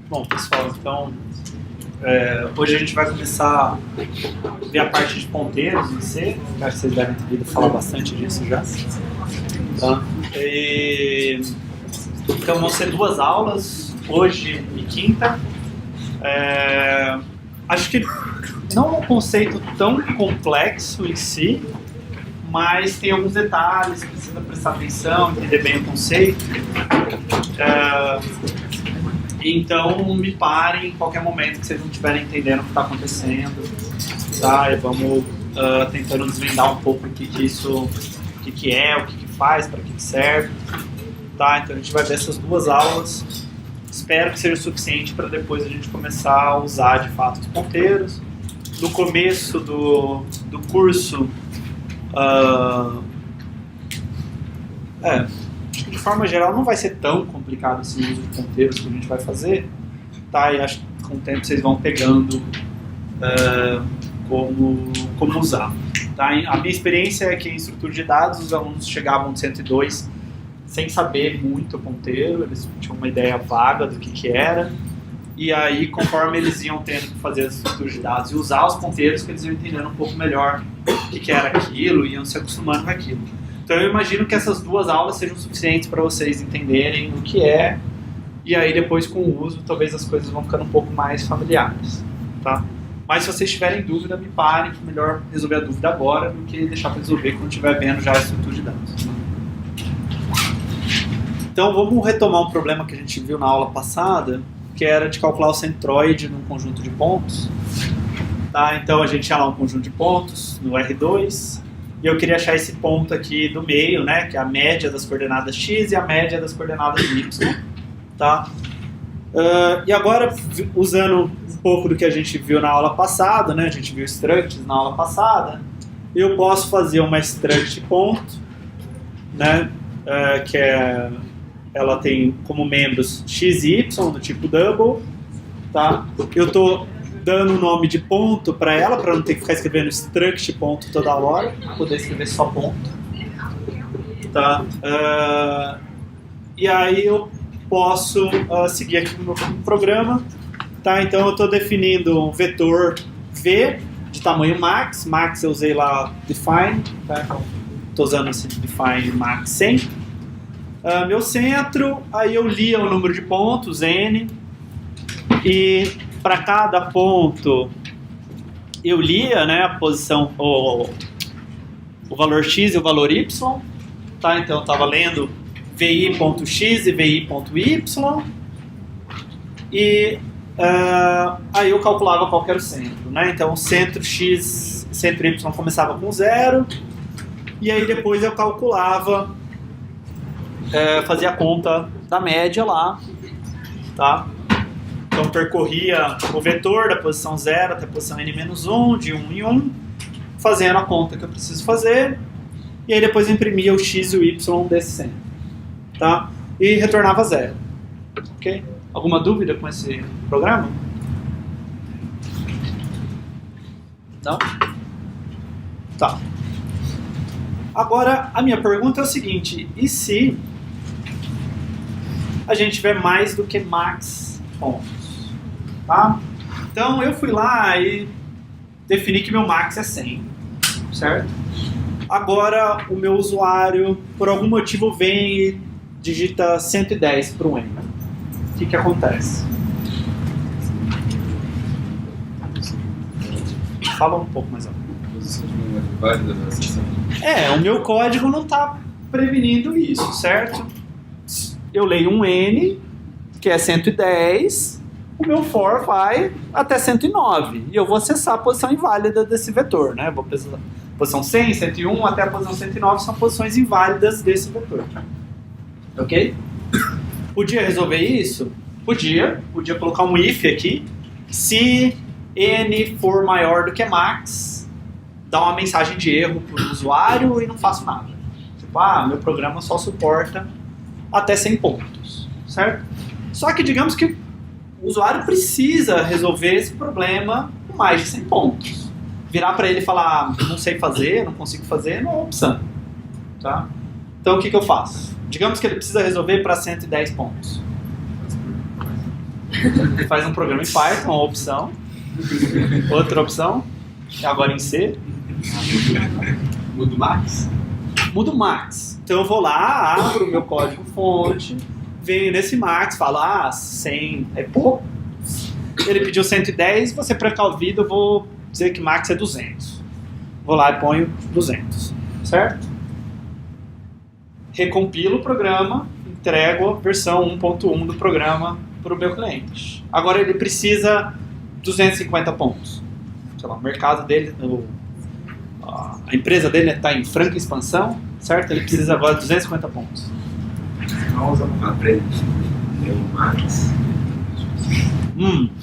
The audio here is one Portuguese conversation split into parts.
Bom, pessoal, então hoje a gente vai começar a ver a parte de ponteiros em C. Acho que vocês devem ter ouvido falar bastante disso já. Tá? Então vão ser 2 aulas, hoje e quinta. Acho que não é um conceito tão complexo em si, mas tem alguns detalhes que precisa prestar atenção, entender bem o conceito. Então me parem em qualquer momento que vocês não estiverem entendendo o que está acontecendo, tá? E vamos tentando desvendar um pouco o que é, o que faz, para que serve, tá? Então a gente vai ver essas 2 aulas. Espero que seja o suficiente para depois a gente começar a usar de fato os ponteiros. No começo do curso, de forma geral não vai ser tão complicado assim o uso de ponteiros que a gente vai fazer, tá? E acho que com o tempo vocês vão pegando como usar, tá? A minha experiência é que em estrutura de dados os alunos chegavam de 102 sem saber muito o ponteiro, eles tinham uma ideia vaga do que era, e aí conforme eles iam tendo que fazer as estruturas de dados e usar os ponteiros, que eles iam entendendo um pouco melhor o que era aquilo e iam se acostumando com aquilo. Então eu imagino que essas 2 aulas sejam suficientes para vocês entenderem o que é, e aí depois com o uso talvez as coisas vão ficando um pouco mais familiares, tá? Mas se vocês tiverem dúvida, me parem, que é melhor resolver a dúvida agora do que deixar para resolver quando estiver vendo já a estrutura de dados. Então vamos retomar um problema que a gente viu na aula passada, que era de calcular o centroide num conjunto de pontos. Tá? Então a gente tinha lá um conjunto de pontos no R2, e eu queria achar esse ponto aqui do meio, né, que é a média das coordenadas x e a média das coordenadas y. Tá? E agora, usando um pouco do que a gente viu na aula passada, né, a gente viu structs na aula passada, eu posso fazer uma struct ponto, né, que ela tem como membros x e y do tipo double. Tá? Eu estou dando o nome de ponto para ela, para não ter que ficar escrevendo struct ponto toda hora, poder escrever só ponto. Tá? E aí eu posso seguir aqui no meu programa. Tá? Então eu estou definindo um vetor v de tamanho max. Max eu usei lá define. Tá? Então estou usando esse define max 100. Meu centro, aí eu lia o número de pontos, n, e para cada ponto eu lia, né, a posição, o valor x e o valor y, tá? Então eu estava lendo vi.x e vi.y, e aí eu calculava qual que era o centro, né? Então o centro x, centro y começava com 0, e aí depois eu calculava, fazia a conta da média lá, tá? Então percorria o vetor da posição 0 até a posição n-1, de 1 em 1, fazendo a conta que eu preciso fazer, e aí depois eu imprimia o x e o y desse centro, tá? E retornava 0. Ok? Alguma dúvida com esse programa? Não? Tá. Agora, a minha pergunta é o seguinte: e se a gente tiver mais do que max pontos? Tá? Então, eu fui lá e defini que meu max é 100, certo? Agora, o meu usuário, por algum motivo, vem e digita 110 para o n. O que acontece? Fala um pouco mais alto. O meu código não está prevenindo isso, certo? Eu leio um n, que é 110, o meu for vai até 109, e eu vou acessar a posição inválida desse vetor, né? Vou precisar, posição 100, 101 até a posição 109 são posições inválidas desse vetor. Ok? Podia resolver isso? Podia colocar um if aqui. Se n for maior do que max, dá uma mensagem de erro para o usuário e não faço nada. Tipo, meu programa só suporta até 100 pontos, certo? Só que digamos que o usuário precisa resolver esse problema com mais de 100 pontos. Virar para ele e falar, não sei fazer, não consigo fazer, não é uma opção. Tá? Então o que eu faço? Digamos que ele precisa resolver para 110 pontos. Faz um programa em Python, uma opção. Outra opção. Agora em C. Muda o max? Muda o max. Então eu vou lá, abro o meu código fonte, venho nesse max, falo, 100 é pouco. Ele pediu 110, vou ser precavido, eu vou dizer que max é 200. Vou lá e ponho 200, certo? Recompilo o programa, entrego a versão 1.1 do programa para o meu cliente. Agora ele precisa 250 pontos. Sei lá, o mercado dele, a empresa dele está em franca expansão, certo? Ele precisa agora de 250 pontos. Vamos aprender o max.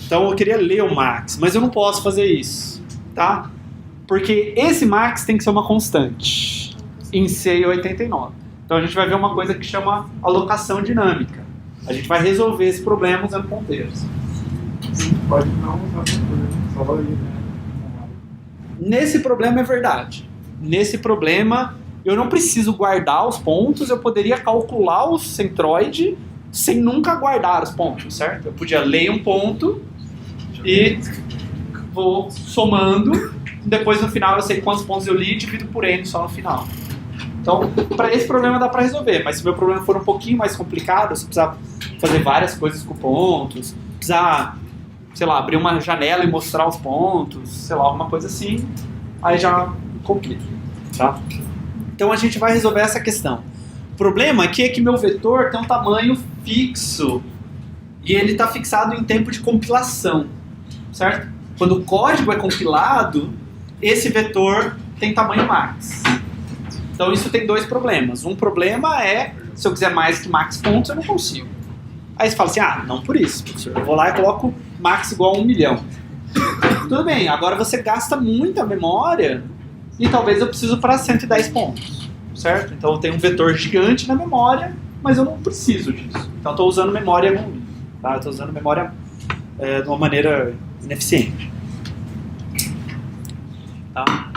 Então eu queria ler o max, mas eu não posso fazer isso, tá? Porque esse max tem que ser uma constante em C89. Então a gente vai ver uma coisa que chama alocação dinâmica. A gente vai resolver esse problema usando ponteiros. Pode não usar ponteiro, só aí, né? Nesse problema é verdade. Nesse problema eu não preciso guardar os pontos, eu poderia calcular o centroide sem nunca guardar os pontos, certo? Eu podia ler um ponto e vou somando, depois no final eu sei quantos pontos eu li e divido por n só no final. Então, para esse problema dá para resolver, mas se o meu problema for um pouquinho mais complicado, se precisar fazer várias coisas com pontos, precisar, sei lá, abrir uma janela e mostrar os pontos, sei lá, alguma coisa assim, aí já complica, tá? Então a gente vai resolver essa questão. O problema aqui é que meu vetor tem um tamanho fixo e ele está fixado em tempo de compilação, certo? Quando o código é compilado, esse vetor tem tamanho max. Então isso tem dois problemas. Um problema é, se eu quiser mais que max pontos, eu não consigo. Aí você fala assim, não por isso, professor. Eu vou lá e coloco max igual a 1 milhão. Tudo bem, agora você gasta muita memória e talvez eu preciso para 110 pontos, certo? Então eu tenho um vetor gigante na memória, mas eu não preciso disso. Então eu estou usando memória ruim, tá? Eu estou usando memória de uma maneira ineficiente. Tá?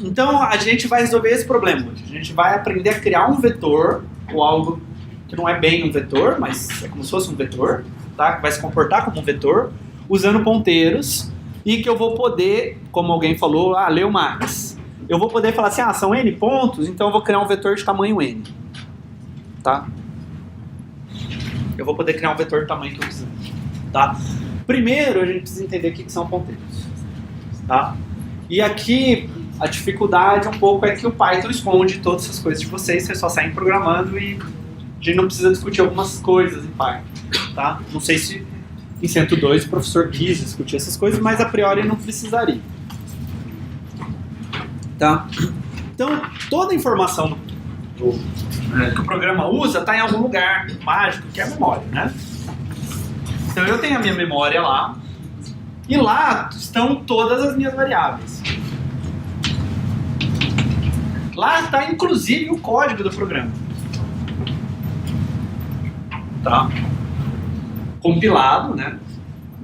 Então a gente vai resolver esse problema hoje. A gente vai aprender a criar um vetor, ou algo que não é bem um vetor, mas é como se fosse um vetor, tá? Que vai se comportar como um vetor, usando ponteiros, e que eu vou poder, como alguém falou, ler o max. Eu vou poder falar assim, são n pontos, então eu vou criar um vetor de tamanho n. Tá? Eu vou poder criar um vetor de tamanho que eu quiser. Tá? Primeiro, a gente precisa entender o que são ponteiros. Tá? E aqui, a dificuldade um pouco é que o Python esconde todas essas coisas de vocês só saem programando e a gente não precisa discutir algumas coisas em Python. Tá? Não sei se em 102 o professor quis discutir essas coisas, mas a priori não precisaria. Tá? Então, toda a informação que o programa usa está em algum lugar mágico, que é a memória, né? Então eu tenho a minha memória lá, e lá estão todas as minhas variáveis. Lá está inclusive o código do programa. Tá? Compilado, né?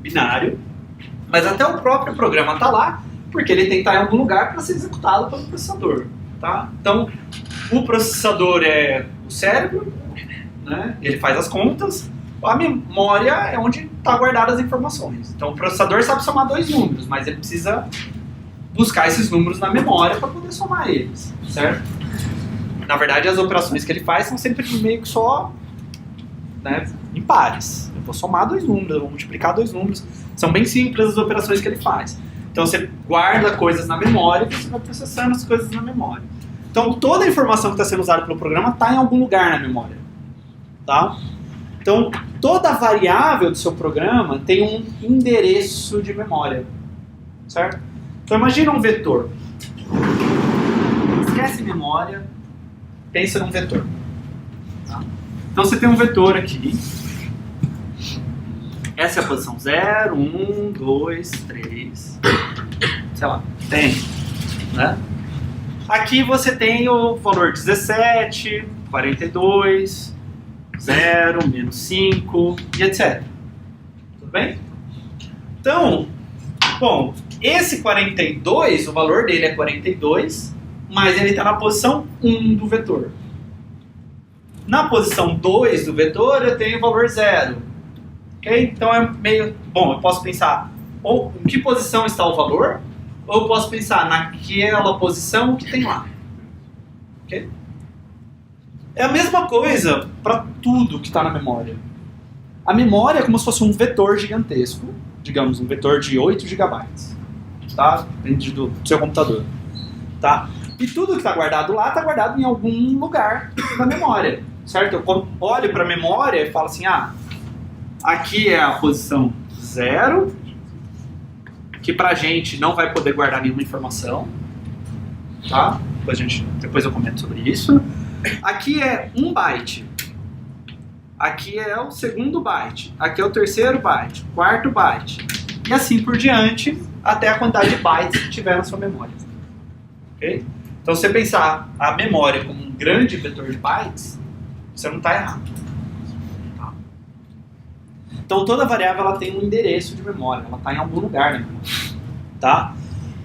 Binário. Mas até o próprio programa está lá, porque ele tem que estar em algum lugar para ser executado pelo processador. Tá? Então, o processador é o cérebro, né? Ele faz as contas. A memória é onde está guardadas as informações. Então, o processador sabe somar dois números, mas ele precisa buscar esses números na memória para poder somar eles, certo? Na verdade, as operações que ele faz são sempre meio que só, né, em pares. Eu vou somar dois números, eu vou multiplicar dois números. São bem simples as operações que ele faz. Então você guarda coisas na memória e você vai processando as coisas na memória. Então toda a informação que está sendo usada pelo programa está em algum lugar na memória. Tá? Então toda variável do seu programa tem um endereço de memória. Certo? Então imagina um vetor. Esquece memória, pensa num vetor. Tá? Então você tem um vetor aqui. Essa é a posição 0, 1, 2, 3, sei lá, tem, né? Aqui você tem o valor 17, 42, 0, menos 5 e etc. Tudo bem? Então, bom, esse 42, o valor dele é 42, mas ele está na posição 1 do vetor. Na posição 2 do vetor eu tenho o valor 0. Ok? Então é meio... Bom, eu posso pensar ou em que posição está o valor, ou eu posso pensar naquela posição que tem lá. Ok? É a mesma coisa para tudo que está na memória. A memória é como se fosse um vetor gigantesco, digamos, um vetor de 8 GB, tá? Dentro do seu computador, tá? E tudo que está guardado lá está guardado em algum lugar da memória, certo? Eu olho para a memória e falo assim, aqui é a posição 0, que pra gente não vai poder guardar nenhuma informação, tá? Depois eu comento sobre isso. Aqui é 1 byte. Aqui é o segundo byte. Aqui é o terceiro byte, quarto byte. E assim por diante, até a quantidade de bytes que tiver na sua memória. Ok? Então, se você pensar a memória como um grande vetor de bytes, você não está errado. Tá? Então, toda variável ela tem um endereço de memória. Ela está em algum lugar na memória. Tá?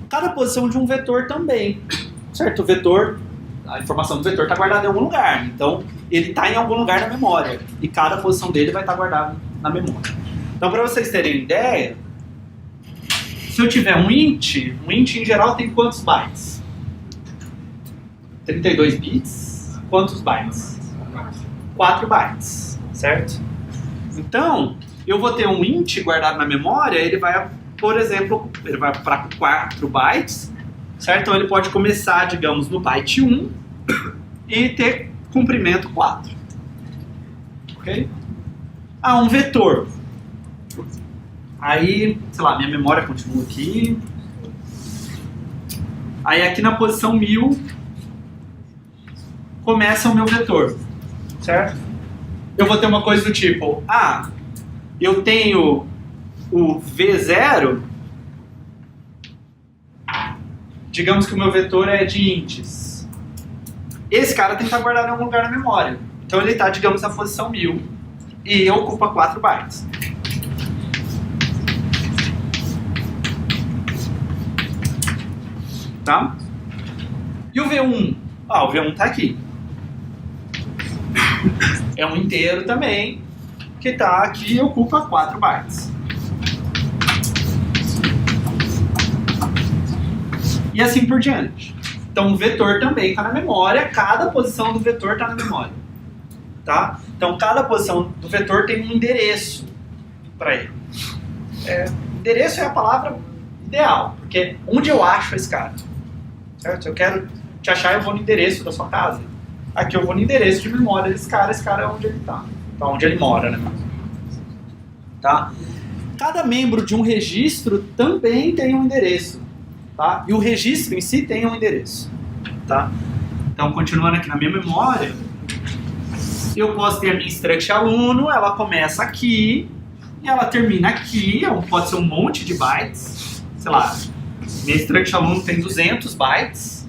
Cada posição de um vetor também. Certo? O vetor... A informação do vetor está guardada em algum lugar, então ele está em algum lugar na memória e cada posição dele vai estar guardada na memória. Então, para vocês terem ideia, se eu tiver um int em geral tem quantos bytes? 32 bits, quantos bytes? 4 bytes, certo? Então, eu vou ter um int guardado na memória, ele vai, por exemplo, ele vai para 4 bytes, certo? Então ele pode começar, digamos, no byte 1 e ter comprimento 4. Ok? Um vetor. Aí, sei lá, minha memória continua aqui. Aí aqui na posição 1000 começa o meu vetor, certo? Eu vou ter uma coisa do tipo, eu tenho o V0. Digamos que o meu vetor é de ints. Esse cara tem que estar guardado em algum lugar na memória. Então ele está, digamos, na posição 1000 e ocupa 4 bytes. Tá? E o V1? O V1 está aqui. É um inteiro também, que está aqui e ocupa 4 bytes. E assim por diante. Então o vetor também está na memória, cada posição do vetor está na memória. Tá? Então cada posição do vetor tem um endereço para ele. Endereço é a palavra ideal, porque onde eu acho esse cara? Certo? Se eu quero te achar, eu vou no endereço da sua casa. Aqui eu vou no endereço de memória desse cara, esse cara é onde ele está. Então, onde ele mora, né? Tá? Cada membro de um registro também tem um endereço. Tá? E o registro em si tem um endereço. Tá? Então, continuando aqui na minha memória, eu posso ter a minha struct aluno, ela começa aqui e ela termina aqui, pode ser um monte de bytes. Sei lá, minha struct aluno tem 200 bytes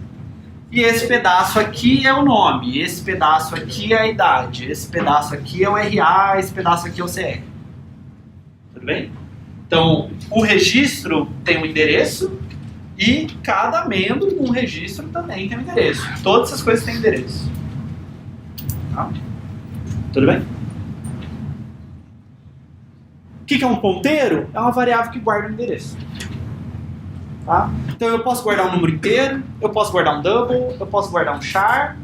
e esse pedaço aqui é o nome, esse pedaço aqui é a idade, esse pedaço aqui é o RA, esse pedaço aqui é o CR. Tudo bem? Então, o registro tem um endereço e cada membro de um registro também tem um endereço. Todas essas coisas têm endereço. Tá? Tudo bem? O que é um ponteiro? É uma variável que guarda o endereço. Tá? Então eu posso guardar um número inteiro, eu posso guardar um double, eu posso guardar um char,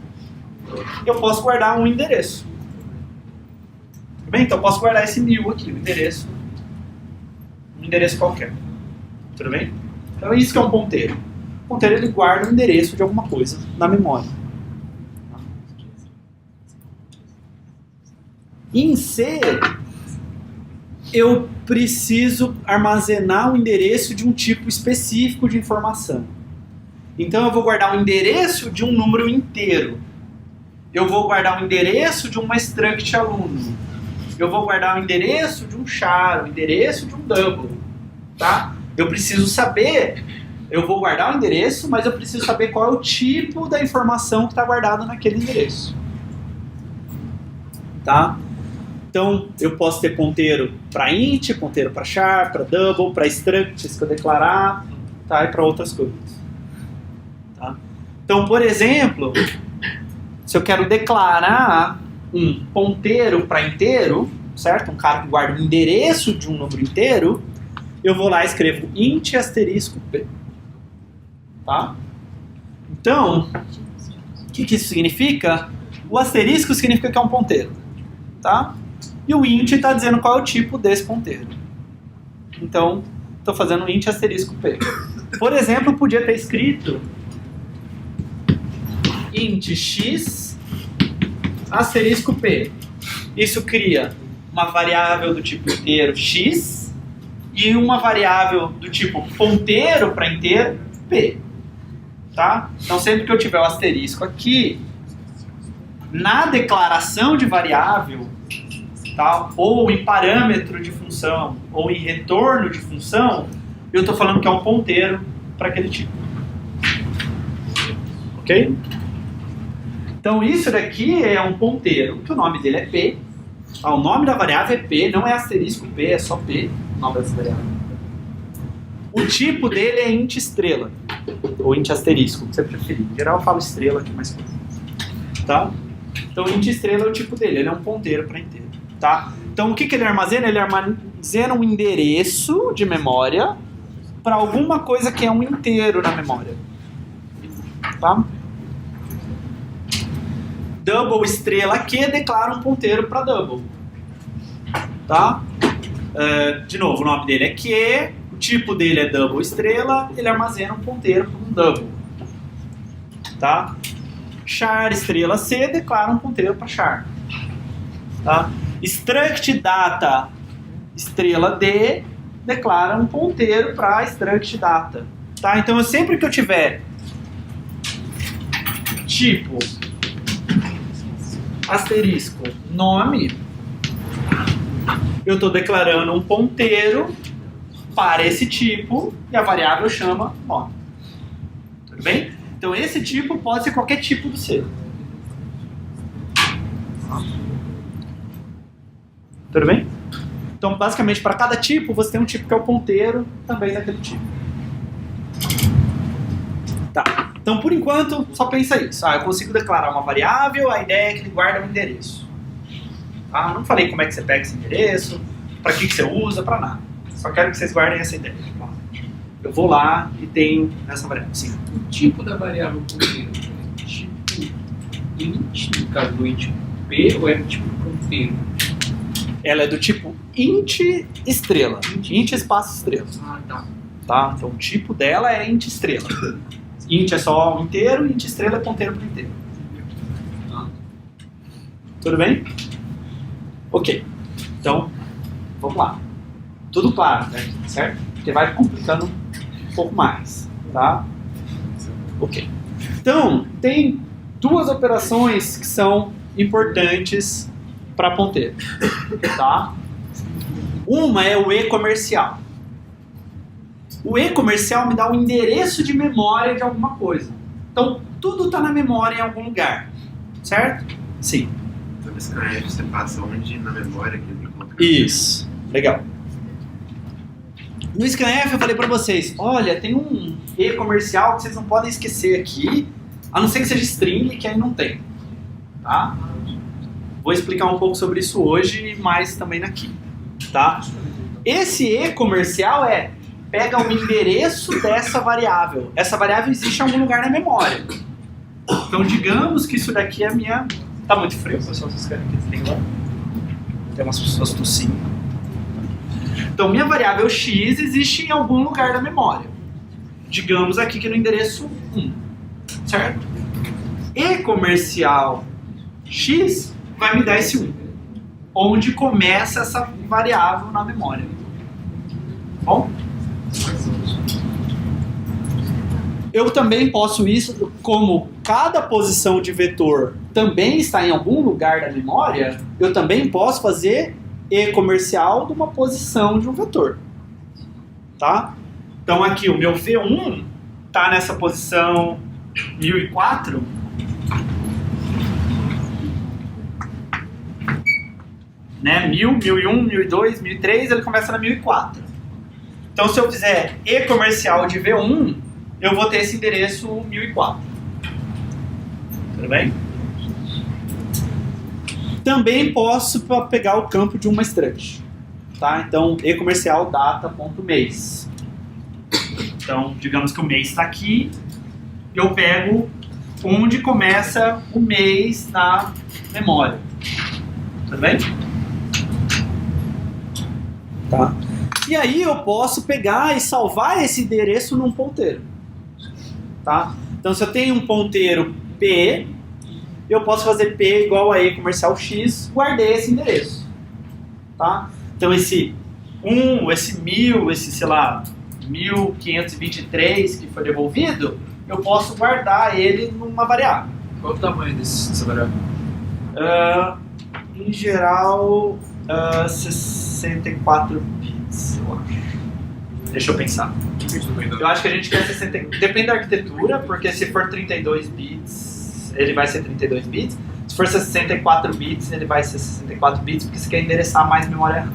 eu posso guardar um endereço. Tudo bem? Então eu posso guardar esse 1000 aqui, um endereço qualquer. Tudo bem? Então é isso que é um ponteiro. O ponteiro ele guarda o endereço de alguma coisa na memória. Em C, eu preciso armazenar o endereço de um tipo específico de informação. Então eu vou guardar o endereço de um número inteiro. Eu vou guardar o endereço de uma struct aluno. Eu vou guardar o endereço de um char, o endereço de um double. Tá? Eu preciso saber, eu vou guardar o endereço, mas eu preciso saber qual é o tipo da informação que está guardada naquele endereço. Tá? Então, eu posso ter ponteiro para int, ponteiro para char, para double, para structs que eu declarar, tá? E para outras coisas. Tá? Então, por exemplo, se eu quero declarar um ponteiro para inteiro, certo? Um cara que guarda o endereço de um número inteiro, eu vou lá e escrevo int asterisco p. Tá? Então, o que isso significa? O asterisco significa que é um ponteiro. Tá? E o int está dizendo qual é o tipo desse ponteiro. Então, estou fazendo int asterisco p. Por exemplo, podia ter escrito int x asterisco p. Isso cria uma variável do tipo inteiro x e uma variável do tipo ponteiro para inteiro p. Tá? Então, sempre que eu tiver o asterisco aqui, na declaração de variável, tá? Ou em parâmetro de função, ou em retorno de função, eu estou falando que é um ponteiro para aquele tipo. Ok? Então isso daqui é um ponteiro, que o nome dele é P. O nome da variável é P, não é asterisco P, é só P, o nome dessa variável. O tipo dele é int estrela, ou int asterisco, que você preferir. Em geral eu falo estrela aqui mais coisa. Tá? Então int estrela é o tipo dele, ele é um ponteiro para inteiro. Tá? Então o que ele armazena? Ele armazena um endereço de memória para alguma coisa que é um inteiro na memória. Tá? Double estrela Q declara um ponteiro para double. Tá? De novo, o nome dele é Q, o tipo dele é double estrela, ele armazena um ponteiro para um double. Tá? Char estrela C declara um ponteiro para char. Tá? Struct data estrela D declara um ponteiro para struct data. Tá? Então, sempre que eu tiver tipo asterisco nome, eu estou declarando um ponteiro para esse tipo e a variável chama nome. Tudo bem? Então, esse tipo pode ser qualquer tipo do C. Tudo bem? Então, basicamente, para cada tipo, você tem um tipo que é o ponteiro também daquele tipo. Tá. Então, por enquanto, só pensa isso. Eu consigo declarar uma variável, a ideia é que ele guarda um endereço. Tá? Não falei como é que você pega esse endereço, para que você usa, para nada. Só quero que vocês guardem essa ideia. Eu vou lá e tenho essa variável. Sim. O tipo da variável ponteiro é tipo int, no caso do int p, ou é tipo ponteiro? Ela é do tipo int estrela. Int espaço estrela. Tá. Tá? Então o tipo dela é int estrela. Int é só um inteiro, int estrela é ponteiro para inteiro. Tá? Tudo bem? Ok. Então, vamos lá. Tudo claro, né? Certo? Porque vai complicando um pouco mais. Tá? Ok. Então, tem duas operações que são importantes para ponteiro. Tá? Uma é o e-comercial. O e-comercial me dá um endereço de memória de alguma coisa. Então, tudo está na memória em algum lugar. Certo? Sim. Então, esse scanf você passa onde na memória que ele encontra? Isso. Legal. No scanf eu falei para vocês, olha, tem um e-comercial que vocês não podem esquecer aqui, a não ser que seja string, que aí não tem. Tá? Vou explicar um pouco sobre isso hoje e mais também na quinta. Tá? Esse e-comercial pega o endereço dessa variável. Essa variável existe em algum lugar na memória. Então, digamos que isso daqui é a minha... Tá muito frio, pessoal, vocês querem que desligue lá? Tem umas pessoas tossindo. Então, minha variável x existe em algum lugar da memória. Digamos aqui que no endereço 1. Certo? E-comercial x vai me dar esse 1. Onde começa essa variável na memória. Bom? Eu também posso isso, como cada posição de vetor também está em algum lugar da memória, eu também posso fazer e-comercial de uma posição de um vetor. Tá? Então aqui o meu V1 está nessa posição 1004. Né? 1000, 1001, 1002, 1003, ele começa na 1004. Então, se eu fizer e-comercial de V1, eu vou ter esse endereço 1004. Tudo bem? Também posso pegar o campo de uma struct. Tá? Então, e-comercial data.mês. Então, digamos que o mês está aqui. Eu pego onde começa o mês na memória. Tudo bem? Tá. E aí eu posso pegar e salvar esse endereço num ponteiro. Tá? Então, se eu tenho um ponteiro P, eu posso fazer P igual a E comercial X, guardei esse endereço. Tá? Então, esse 1000, sei lá, 1523 que foi devolvido, eu posso guardar ele numa variável. Qual o tamanho dessa variável? Em geral, 64 bits, eu acho. Deixa eu pensar. Eu acho que a gente quer 60. Depende da arquitetura, porque se for 32 bits, ele vai ser 32 bits. Se for 64 bits, ele vai ser 64 bits, porque você quer endereçar mais memória RAM.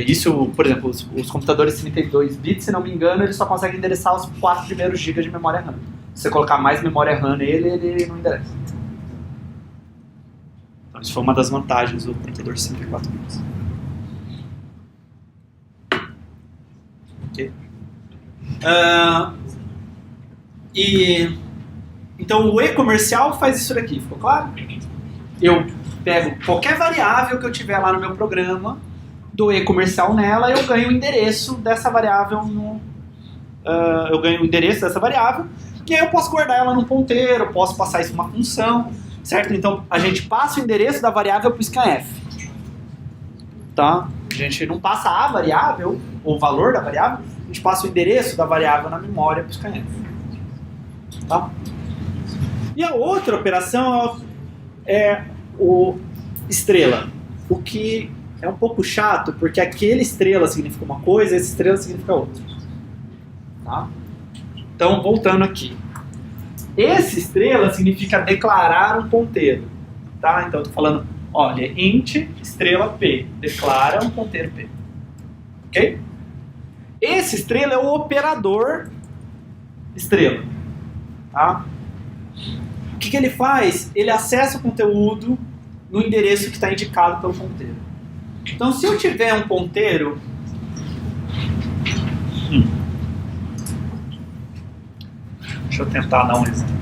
Isso, por exemplo, os computadores 32 bits, se não me engano, ele só consegue endereçar os 4 primeiros GB de memória RAM. Se você colocar mais memória RAM nele, ele não endereça. Então, isso foi uma das vantagens do computador 64 bits. Ok. Então o e-comercial faz isso daqui, ficou claro? Eu pego qualquer variável que eu tiver lá no meu programa, do e-comercial nela, eu ganho o endereço dessa variável eu ganho o endereço dessa variável, e aí eu posso guardar ela num ponteiro, eu posso passar isso numa função, certo? Então a gente passa o endereço da variável para o scanf. Tá? A gente não passa a variável, ou o valor da variável, a gente passa o endereço da variável na memória para o scanf. Tá? E a outra operação é o estrela, o que é um pouco chato, porque aquele estrela significa uma coisa, esse estrela significa outra. Tá? Então, voltando aqui. Esse estrela significa declarar um ponteiro. Tá? Então, eu estou falando, olha, int estrela P, declara um ponteiro P. Ok? Esse estrela é o operador estrela. Tá? O que ele faz? Ele acessa o conteúdo no endereço que está indicado pelo ponteiro. Então, se eu tiver um ponteiro... Deixa eu tentar dar um exemplo.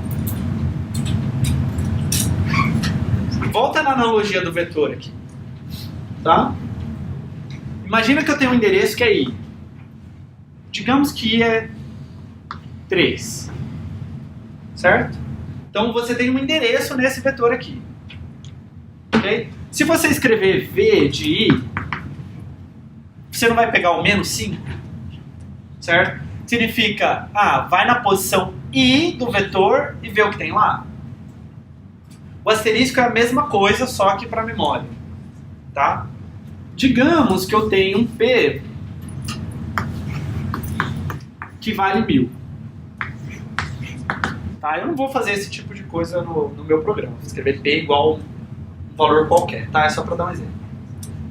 Volta na analogia do vetor aqui. Tá? Imagina que eu tenho um endereço que é I. Digamos que I é 3. Certo? Então, você tem um endereço nesse vetor aqui. Ok? Se você escrever V de I, você não vai pegar o menos 5, certo? Significa, vai na posição I do vetor e vê o que tem lá. O asterisco é a mesma coisa, só que para memória. Tá? Digamos que eu tenho um P que vale 1000. Tá? Eu não vou fazer esse tipo de coisa no meu programa. Vou escrever P igual um valor qualquer, tá? É só para dar um exemplo.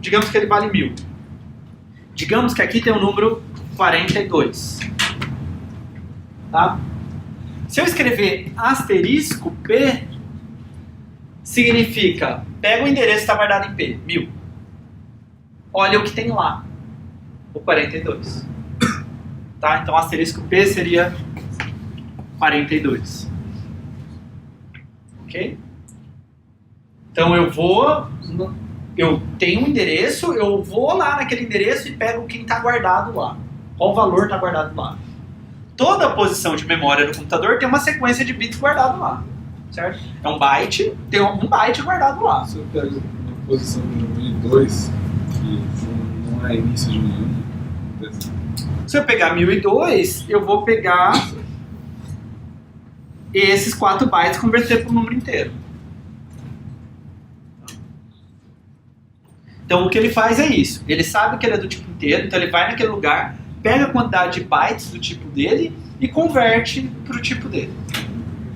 Digamos que ele vale 1000. Digamos que aqui tem o número 42. Tá? Se eu escrever asterisco P, significa, pega o endereço que está guardado em P, 1000. Olha o que tem lá, o 42. Tá? Então asterisco P seria 42. Ok? Então eu tenho um endereço, eu vou lá naquele endereço e pego quem está guardado lá. Qual valor está guardado lá. Toda a posição de memória do computador tem uma sequência de bits guardado lá. Certo? É um byte, tem um byte guardado lá. Se eu pego a posição de 1002, que não é início de nenhum, se eu pegar 1002, eu vou pegar esses 4 bytes e converter para um número inteiro. Então o que ele faz é isso. Ele sabe que ele é do tipo inteiro, então ele vai naquele lugar, pega a quantidade de bytes do tipo dele e converte para o tipo dele.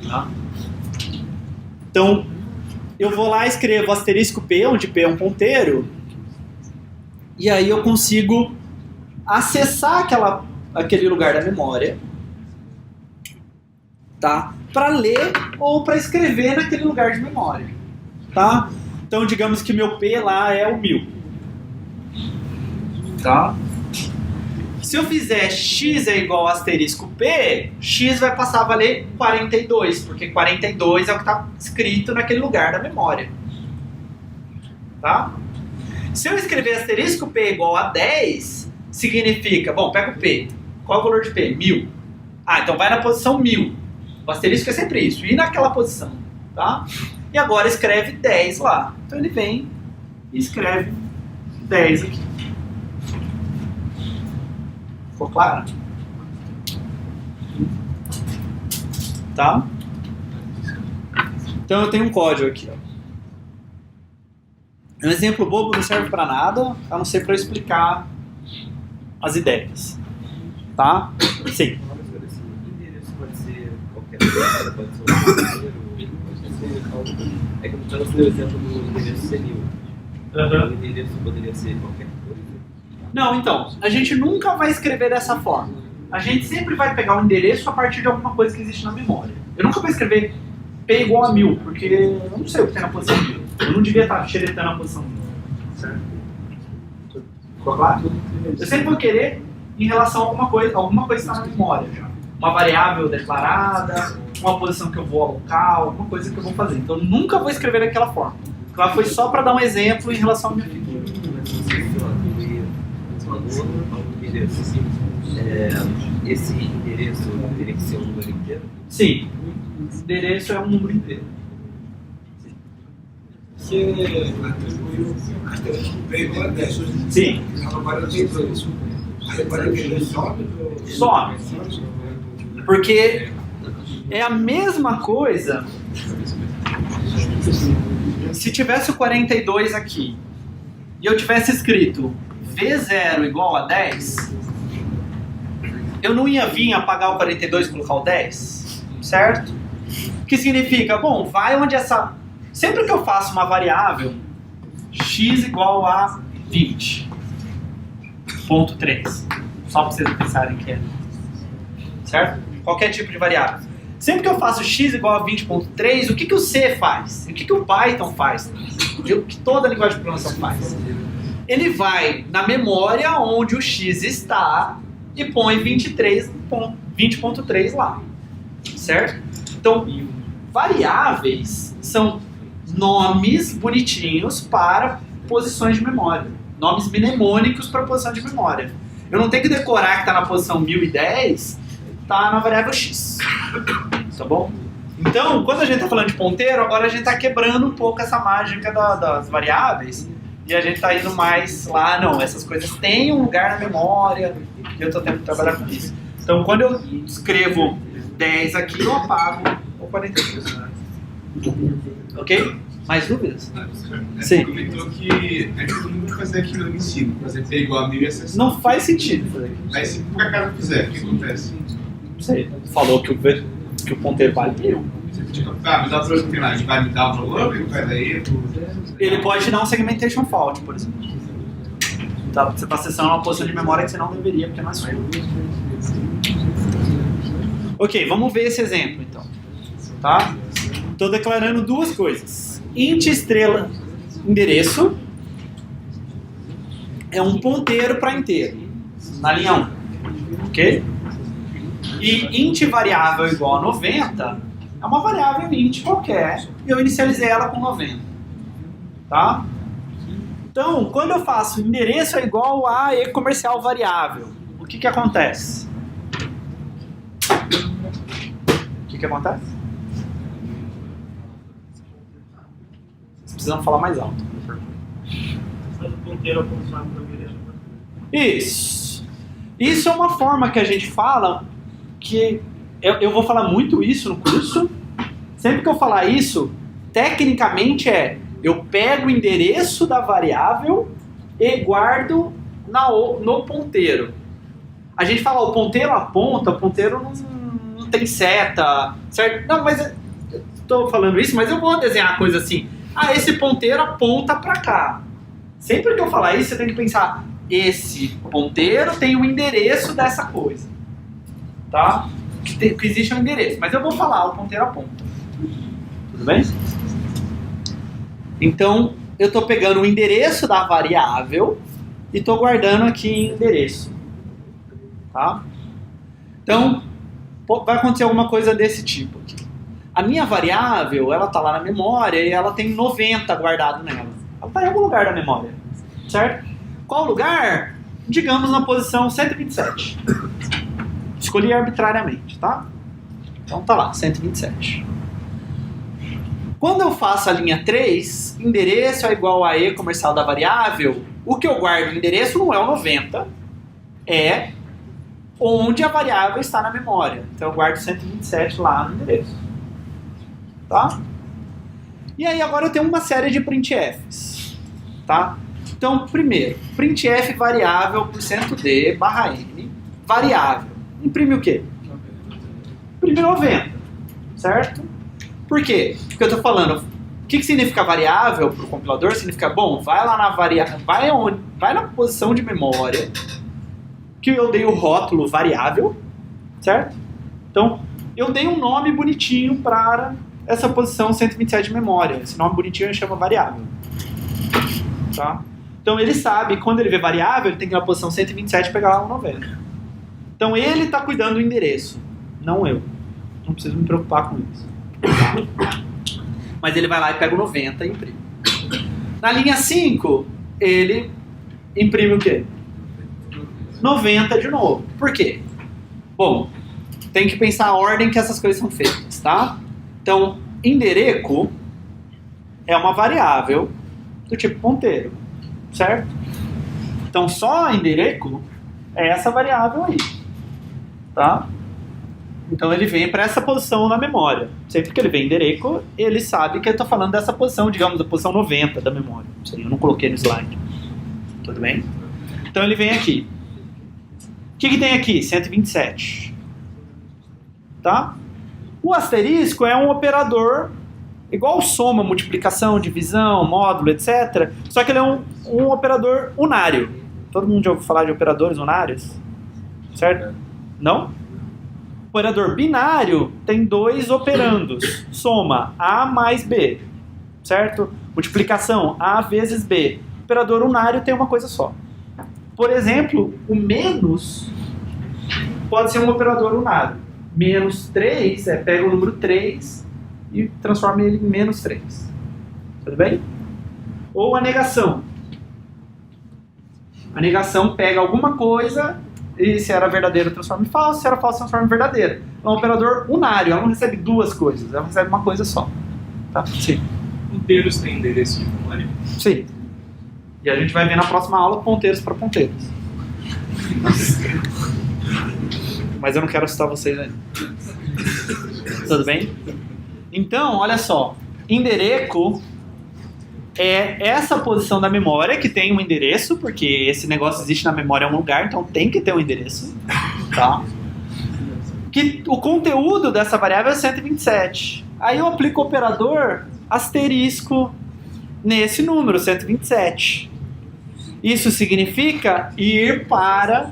Tá? Então eu vou lá e escrevo asterisco P, onde P é um ponteiro, e aí eu consigo acessar aquele lugar da memória, tá? para ler ou para escrever naquele lugar de memória, tá? Então, digamos que meu P lá é o 1000, tá? Se eu fizer x é igual a asterisco P, x vai passar a valer 42, porque 42 é o que está escrito naquele lugar da memória, tá? Se eu escrever asterisco P igual a 10, significa, bom, pega o P, qual é o valor de P? 1000. Ah, então vai na posição 1000. O asterisco é sempre isso, ir naquela posição, tá? E agora escreve 10 lá. Então ele vem e escreve 10 aqui. Ficou claro? Tá? Então eu tenho um código aqui, ó. Um exemplo bobo não serve para nada, a não ser para explicar as ideias. Tá? Sim. Pode ser qualquer coisa, pode ser um número, pode ser algo. É que eu estou dando o exemplo do endereço senil. O endereço poderia ser qualquer coisa. Não, então, a gente nunca vai escrever dessa forma. A gente sempre vai pegar um endereço a partir de alguma coisa que existe na memória. Eu nunca vou escrever P igual a 1000, porque eu não sei o que tem na posição 1000. Eu não devia estar xeretando a posição 1000. Certo? Ficou claro? Eu sempre vou querer em relação a alguma coisa que está na memória já. Uma variável declarada, uma posição que eu vou alocar, alguma coisa que eu vou fazer. Então eu nunca vou escrever daquela forma. Claro, foi só para dar um exemplo em relação à minha figura. Esse endereço teria que ser um número inteiro? Sim, endereço é um número inteiro. Você atribuiu asterisco P igual a 10. Sim. Agora tem dois. Aí 42 sobe? Some. Porque é a mesma coisa se tivesse o 42 aqui e eu tivesse escrito V0 igual a 10, eu não ia vir apagar o 42 e colocar o 10, certo? Que significa, bom, vai onde essa... Sempre que eu faço uma variável x igual a 20.3, só para vocês pensarem que é, certo? Qualquer tipo de variável. Sempre que eu faço x igual a 20.3, o que o C faz? O que o Python faz? O que toda linguagem de programação faz? Ele vai na memória onde o x está e põe 20.3 lá, certo? Então, variáveis são nomes bonitinhos para posições de memória. Nomes mnemônicos para posição de memória. Eu não tenho que decorar que está na posição 1010, está na variável x. Tá bom? Então, quando a gente está falando de ponteiro, agora a gente está quebrando um pouco essa mágica das variáveis e a gente está indo mais lá, não, essas coisas têm um lugar na memória e eu estou tendo que trabalhar com isso. Então, quando eu escrevo 10 aqui, eu apago o 42. Ok? Mais dúvidas? Você comentou que é todo mundo fazer aquilo no ensino, fazer P igual a 1000 e acessar. Não faz sentido fazer aqui. Mas se por acaso fizer, o que acontece? Não sei. Falou que o ponteiro vale 1000. Tipo, me dá o problema que tem lá, a gente vai me dar o valor, ele vai dar erro. Ele pode te dar um segmentation fault, por exemplo. Tá, você está acessando uma posição de memória que você não deveria, porque não é sua. Ok, vamos ver esse exemplo então. Tá? Estou declarando duas coisas. Int estrela endereço é um ponteiro para inteiro, na linha 1. Ok? E int variável igual a 90 é uma variável int qualquer e eu inicializei ela com 90. Tá? Então, quando eu faço endereço é igual a e comercial variável, o que acontece? O que acontece? Vocês precisam falar mais alto. Isso. Isso é uma forma que a gente fala que eu vou falar muito isso no curso. Sempre que eu falar isso, tecnicamente eu pego o endereço da variável e guardo no ponteiro. A gente fala, o ponteiro aponta, o ponteiro não tem seta, certo? Não, mas eu estou falando isso, mas eu vou desenhar a coisa assim. Ah, esse ponteiro aponta para cá. Sempre que eu falar isso, você tem que pensar, esse ponteiro tem o endereço dessa coisa. Tá? que existe um endereço, mas eu vou falar o ponteiro a ponta. Tudo bem? Então, eu estou pegando o endereço da variável e estou guardando aqui em endereço. Tá? Então, vai acontecer alguma coisa desse tipo aqui. A minha variável, ela está lá na memória e ela tem 90 guardado nela. Ela está em algum lugar da memória, certo? Qual lugar? Digamos na posição 127. Escolhi arbitrariamente, tá? Então tá lá, 127. Quando eu faço a linha 3, endereço é igual a E comercial da variável, o que eu guardo no endereço não é o 90, é onde a variável está na memória. Então eu guardo 127 lá no endereço. Tá? E aí agora eu tenho uma série de printfs. Tá? Então, primeiro, printf variável %d barra n, variável. Imprime o quê? Imprime 90. Certo? Por quê? Porque eu estou falando, o que significa variável para o compilador? Significa, bom, vai lá na variável, vai na posição de memória que eu dei o rótulo variável, certo? Então, eu dei um nome bonitinho para essa posição 127 de memória. Esse nome bonitinho ele chama variável. Tá? Então, ele sabe, quando ele vê variável, ele tem que ir na posição 127 e pegar lá o 90. Então, ele está cuidando do endereço, não eu. Não preciso me preocupar com isso. Mas ele vai lá e pega o 90 e imprime. Na linha 5, ele imprime o quê? 90 de novo. Por quê? Bom, tem que pensar a ordem que essas coisas são feitas, tá? Então, endereço é uma variável do tipo ponteiro, certo? Então, só endereço é essa variável aí, tá? Então, ele vem para essa posição na memória. Sempre que ele vem endereço, ele sabe que eu estou falando dessa posição, digamos, da posição 90 da memória. Eu não coloquei no slide. Tudo bem? Então, ele vem aqui. O que tem aqui? 127. Tá? O asterisco é um operador igual soma, multiplicação, divisão, módulo, etc. Só que ele é um operador unário. Todo mundo já ouviu falar de operadores unários? Certo? Não? O operador binário tem dois operandos. Soma A mais B. Certo? Multiplicação A vezes B. O operador unário tem uma coisa só. Por exemplo, o menos pode ser um operador unário. Menos 3, pega o número 3 e transforma ele em menos 3. Tudo bem? Ou a negação. A negação pega alguma coisa e se era verdadeiro transforma em falso, se era falso transforma em verdadeiro. É um operador unário, ela não recebe duas coisas, ela recebe uma coisa só. Tá? Sim. Ponteiros têm endereço de memória? Sim. E a gente vai ver na próxima aula ponteiros para ponteiros. Mas eu não quero assustar vocês ainda. Tudo bem? Então, olha só. Endereço é essa posição da memória que tem um endereço, porque esse negócio existe na memória em um lugar, então tem que ter um endereço. Tá? Que o conteúdo dessa variável é 127. Aí eu aplico o operador asterisco nesse número, 127. Isso significa ir para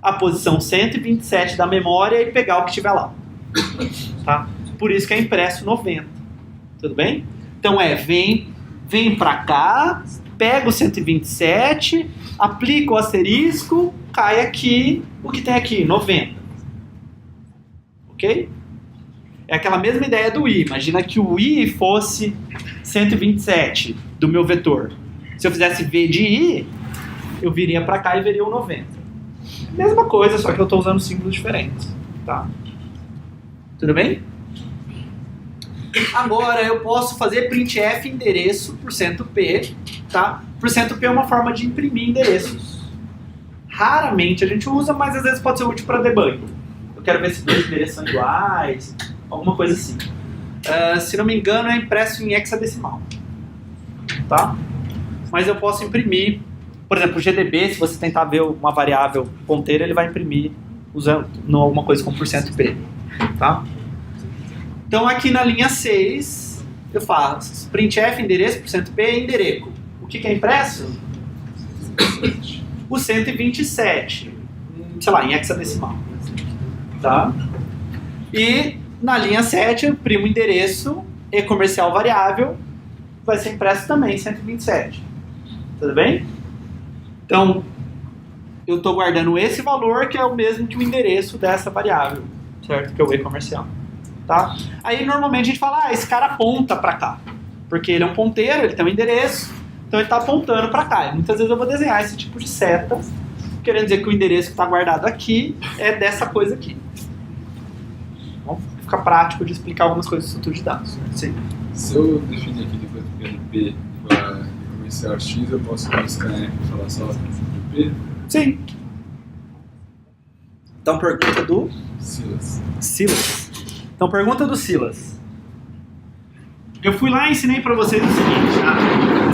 a posição 127 da memória e pegar o que estiver lá. Tá? Por isso que é impresso 90. Tudo bem? Então vem para cá, pega o 127, aplica o asterisco, cai aqui, o que tem aqui? 90. Ok? É aquela mesma ideia do i. Imagina que o i fosse 127 do meu vetor. Se eu fizesse v de i, eu viria para cá e veria o 90. Mesma coisa, só que eu estou usando símbolos diferentes. Tá? Tudo bem? Agora eu posso fazer printf endereço %p. Tá? %p é uma forma de imprimir endereços. Raramente a gente usa, mas às vezes pode ser útil para debug. Eu quero ver se dois endereços são iguais, alguma coisa assim. Se não me engano, é impresso em hexadecimal. Tá? Mas eu posso imprimir, por exemplo, o GDB, se você tentar ver uma variável ponteira, ele vai imprimir usando alguma coisa com %p. Tá? Então aqui na linha 6, eu faço printf endereço %p é endereço. O que é impresso? O 127, sei lá, em hexadecimal. Tá? E na linha 7, eu imprimo o endereço e comercial variável, vai ser impresso também 127. Tudo bem? Então, eu estou guardando esse valor que é o mesmo que o endereço dessa variável, certo? Que é o e-comercial. Tá? Aí normalmente a gente fala, esse cara aponta para cá, porque ele é um ponteiro, ele tem um endereço, então ele está apontando para cá. E muitas vezes eu vou desenhar esse tipo de seta, querendo dizer que o endereço que está guardado aqui é dessa coisa aqui. Vamos ficar prático de explicar algumas coisas do estrutura de dados. Né? Sim. Se eu definir aqui depois do PNP para comercial X, eu posso usar o scanf e falar só P? Sim. Então, pergunta do Silas. Então, pergunta do Silas. Eu fui lá e ensinei para vocês o seguinte.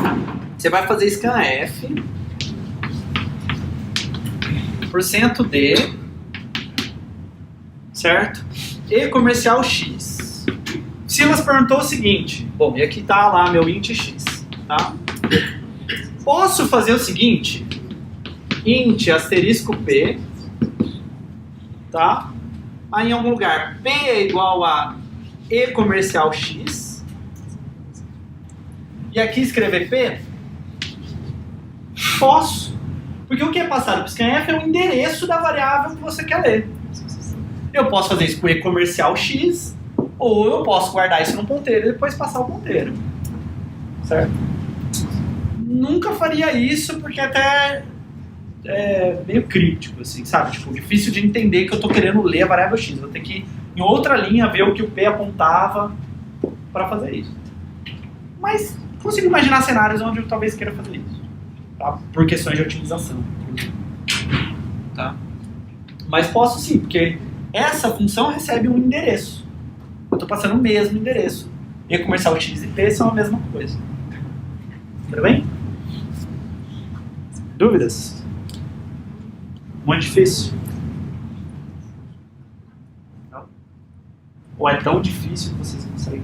Tá? Você vai fazer scanf %d, certo? E comercial X. Silas perguntou o seguinte. Bom, e aqui tá lá meu int X. Tá? Posso fazer o seguinte. Int asterisco P, tá? Aí em algum lugar P é igual a E comercial X. E aqui escrever P? Posso. Porque o que é passado para o scanf é o endereço da variável que você quer ler. Eu posso fazer isso com E comercial X, ou eu posso guardar isso num ponteiro e depois passar o ponteiro. Certo? Nunca faria isso porque até é meio crítico, assim, sabe? Tipo, difícil de entender que eu estou querendo ler a variável X. Vou ter que ir em outra linha ver o que o P apontava para fazer isso. Mas consigo imaginar cenários onde eu talvez queira fazer isso. Tá? Por questões de otimização. Tá? Mas posso sim, porque essa função recebe um endereço. Eu estou passando o mesmo endereço. E comercial X e P são a mesma coisa. Tudo bem? Dúvidas? Muito difícil? Não? Ou é tão difícil que vocês conseguem?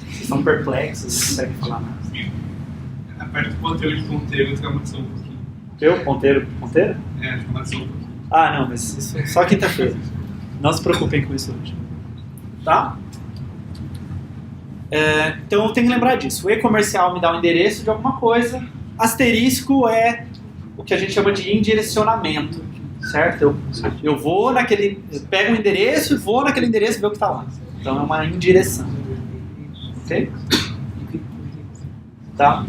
Vocês estão perplexos, não conseguem falar nada. Aperta o ponteiro de ponteiro e exclamação um pouquinho. Eu? Ponteiro? Ponteiro? É, exclamação um pouquinho. Ah, não, mas isso só quinta-feira. Não se preocupem com isso hoje. Tá? Então eu tenho que lembrar disso. O e-comercial me dá um endereço de alguma coisa. Asterisco é o que a gente chama de indirecionamento. Certo? Eu vou naquele... pego um endereço e vou naquele endereço e ver o que está lá. Então é uma indireção. Ok? Tá?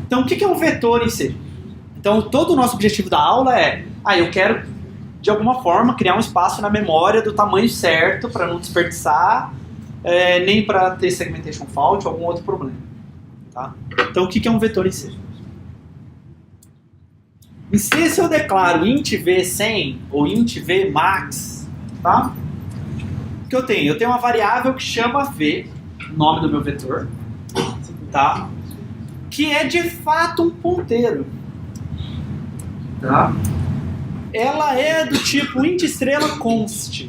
Então o que é um vetor em si? Então todo o nosso objetivo da aula é... eu quero, de alguma forma, criar um espaço na memória do tamanho certo para não desperdiçar, nem para ter segmentation fault ou algum outro problema. Tá? Então, o que é um vetor em C? Em C, se eu declaro int v 100 ou int v max, tá? O que eu tenho? Eu tenho uma variável que chama v, nome do meu vetor, tá? Que é de fato um ponteiro. Tá? Ela é do tipo int estrela const.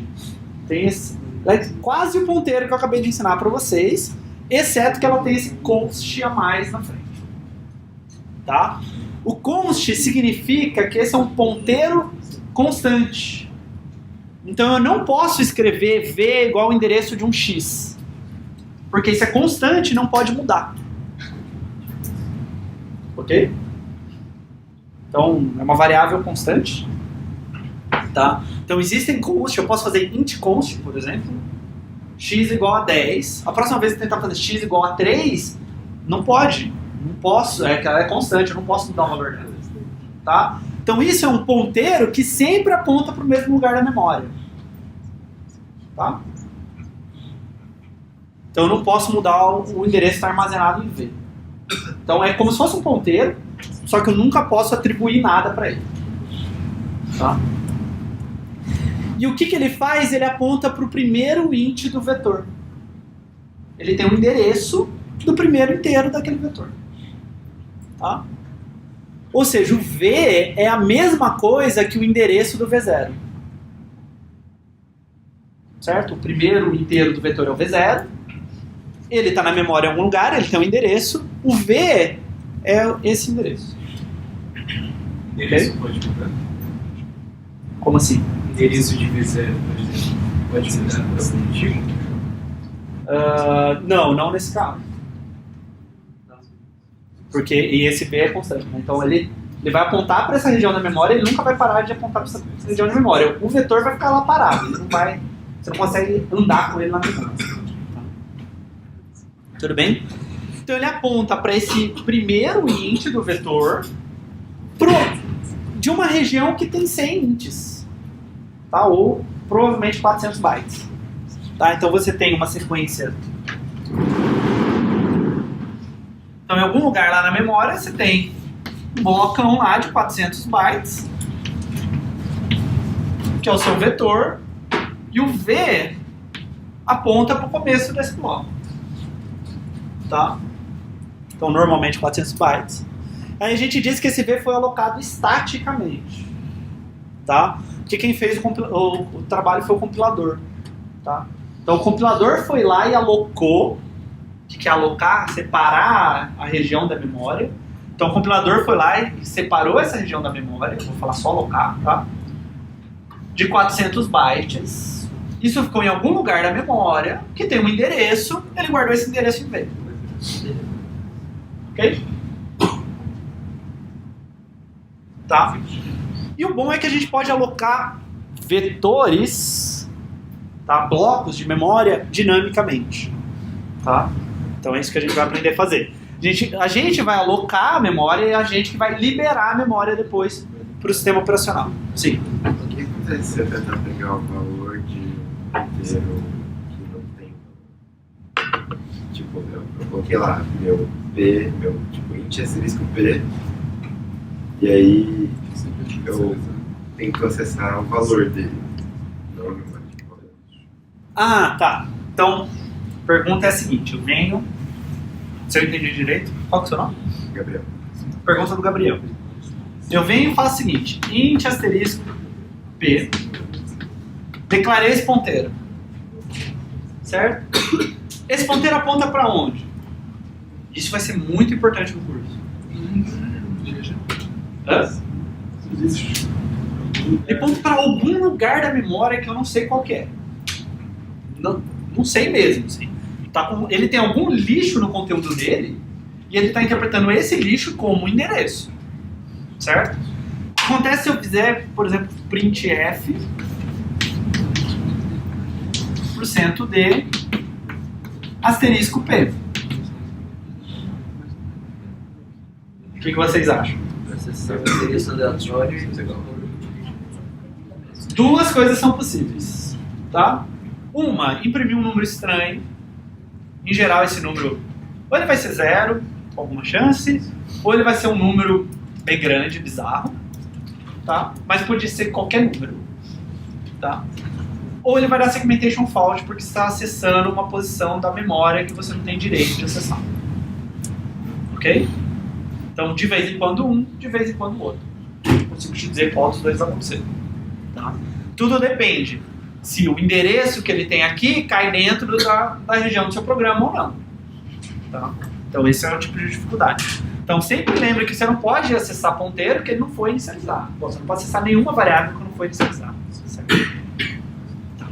Tem esse, é quase o ponteiro que eu acabei de ensinar para vocês, exceto que ela tem esse const a mais na frente. Tá? O const significa que esse é um ponteiro constante. Então eu não posso escrever v igual ao endereço de um x, porque isso é constante e não pode mudar. Ok? Então, é uma variável constante. Tá? Então, existem const, eu posso fazer int const, por exemplo, x igual a 10. A próxima vez que eu tentar fazer x igual a 3, não pode. Não posso, ela é constante, eu não posso mudar o valor dela. Tá? Então, isso é um ponteiro que sempre aponta para o mesmo lugar da memória. Tá? Então, eu não posso mudar o endereço que está armazenado em v. Então, é como se fosse um ponteiro, só que eu nunca posso atribuir nada para ele. Tá? E o que ele faz? Ele aponta para o primeiro int do vetor. Ele tem um endereço do primeiro inteiro daquele vetor. Tá? Ou seja, o v é a mesma coisa que o endereço do v0. Certo? O primeiro inteiro do vetor é o v0. Ele está na memória em algum lugar, ele tem um endereço. O v é esse endereço. Endereço pode mudar? Como assim? Endereço de V0, por exemplo. Pode ser positivo? Não nesse caso. Porque e esse B é constante, né? Então ele vai apontar para essa região da memória, ele nunca vai parar de apontar para essa região da memória. O vetor vai ficar lá parado, você não consegue andar com ele na memória. Tudo bem? Então ele aponta para esse primeiro int do vetor de uma região que tem 100 ints, tá? Ou provavelmente 400 bytes. Tá? Então você tem uma sequência. Então em algum lugar lá na memória você tem um blocão lá de 400 bytes, que é o seu vetor, e o V aponta para o começo desse bloco. Tá? Então normalmente 400 bytes. Aí a gente diz que esse V foi alocado estaticamente. Tá? Porque quem fez o trabalho foi o compilador. Tá? Então o compilador foi lá e alocou, que é alocar, separar a região da memória. Então o compilador foi lá e separou essa região da memória, vou falar só alocar, tá? De 400 bytes. Isso ficou em algum lugar da memória, que tem um endereço, ele guardou esse endereço em V. Ok? Tá? E o bom é que a gente pode alocar vetores, tá? Blocos de memória dinamicamente. Tá? Então é isso que a gente vai aprender a fazer. A gente vai alocar a memória e a gente que vai liberar a memória depois para o sistema operacional. Sim. O que acontece se eu tentar pegar o valor de um inteiro que não tem? Tipo, eu coloquei lá meu P, meu tipo int asterisco P, e aí eu tento acessar o valor dele. Não a memória. Ah, tá. Então, a pergunta é a seguinte, eu venho... Se eu entendi direito, qual que é o seu nome? Gabriel. Pergunta do Gabriel. Eu venho e faço o seguinte, int asterisco P, declarei esse ponteiro. Certo? Esse ponteiro aponta para onde? Isso vai ser muito importante no curso. Hã? Ele aponta para algum lugar da memória que eu não sei qual que é. Não sei mesmo, assim. Ele tem algum lixo no conteúdo dele e ele está interpretando esse lixo como endereço. Certo? Acontece se eu fizer, por exemplo, printf %d asterisco p. O que vocês acham? Acessar o endereço aleatório e pegar o valor. Duas coisas são possíveis. Tá? Uma, imprimir um número estranho. Em geral, esse número ou ele vai ser 0, com alguma chance, ou ele vai ser um número bem grande, bizarro, tá? Mas pode ser qualquer número, tá? Ou ele vai dar segmentation fault porque está acessando uma posição da memória que você não tem direito de acessar. Ok? Então, de vez em quando um, de vez em quando o outro. Não consigo te dizer qual dos dois vai acontecer. Tá? Tudo depende se o endereço que ele tem aqui cai dentro da região do seu programa ou não. Tá? Então esse é o tipo de dificuldade. Então sempre lembre que você não pode acessar ponteiro que ele não foi inicializado. Você não pode acessar nenhuma variável que não foi inicializada. Tá?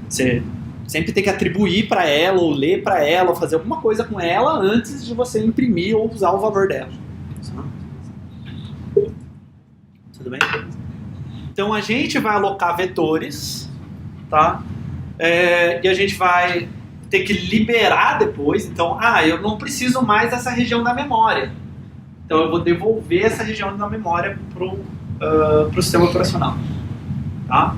Você sempre tem que atribuir para ela, ou ler para ela, ou fazer alguma coisa com ela antes de você imprimir ou usar o valor dela. Tudo bem? Então a gente vai alocar vetores, tá? E a gente vai ter que liberar depois. Então, eu não preciso mais dessa região da memória. Então eu vou devolver essa região da memória pro sistema operacional. Tá?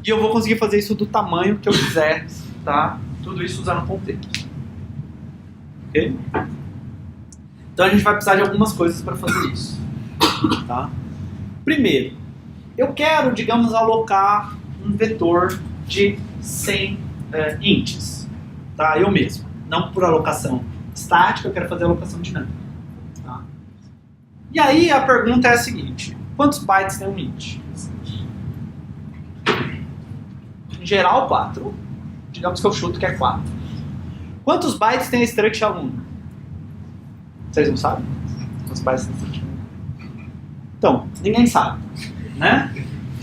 E eu vou conseguir fazer isso do tamanho que eu quiser. Tá? Tudo isso usando ponteiro. Ok? Então a gente vai precisar de algumas coisas para fazer isso. Tá? Primeiro, eu quero, digamos, alocar um vetor de 100 ints, tá? Eu mesmo, não por alocação estática, eu quero fazer alocação dinâmica. Tá? E aí a pergunta é a seguinte, quantos bytes tem um int? Em geral, 4. Digamos que eu chuto que é 4. Quantos bytes tem a struct aluno? Vocês não sabem? Quantos bytes tem a struct aluno? Então, ninguém sabe, né?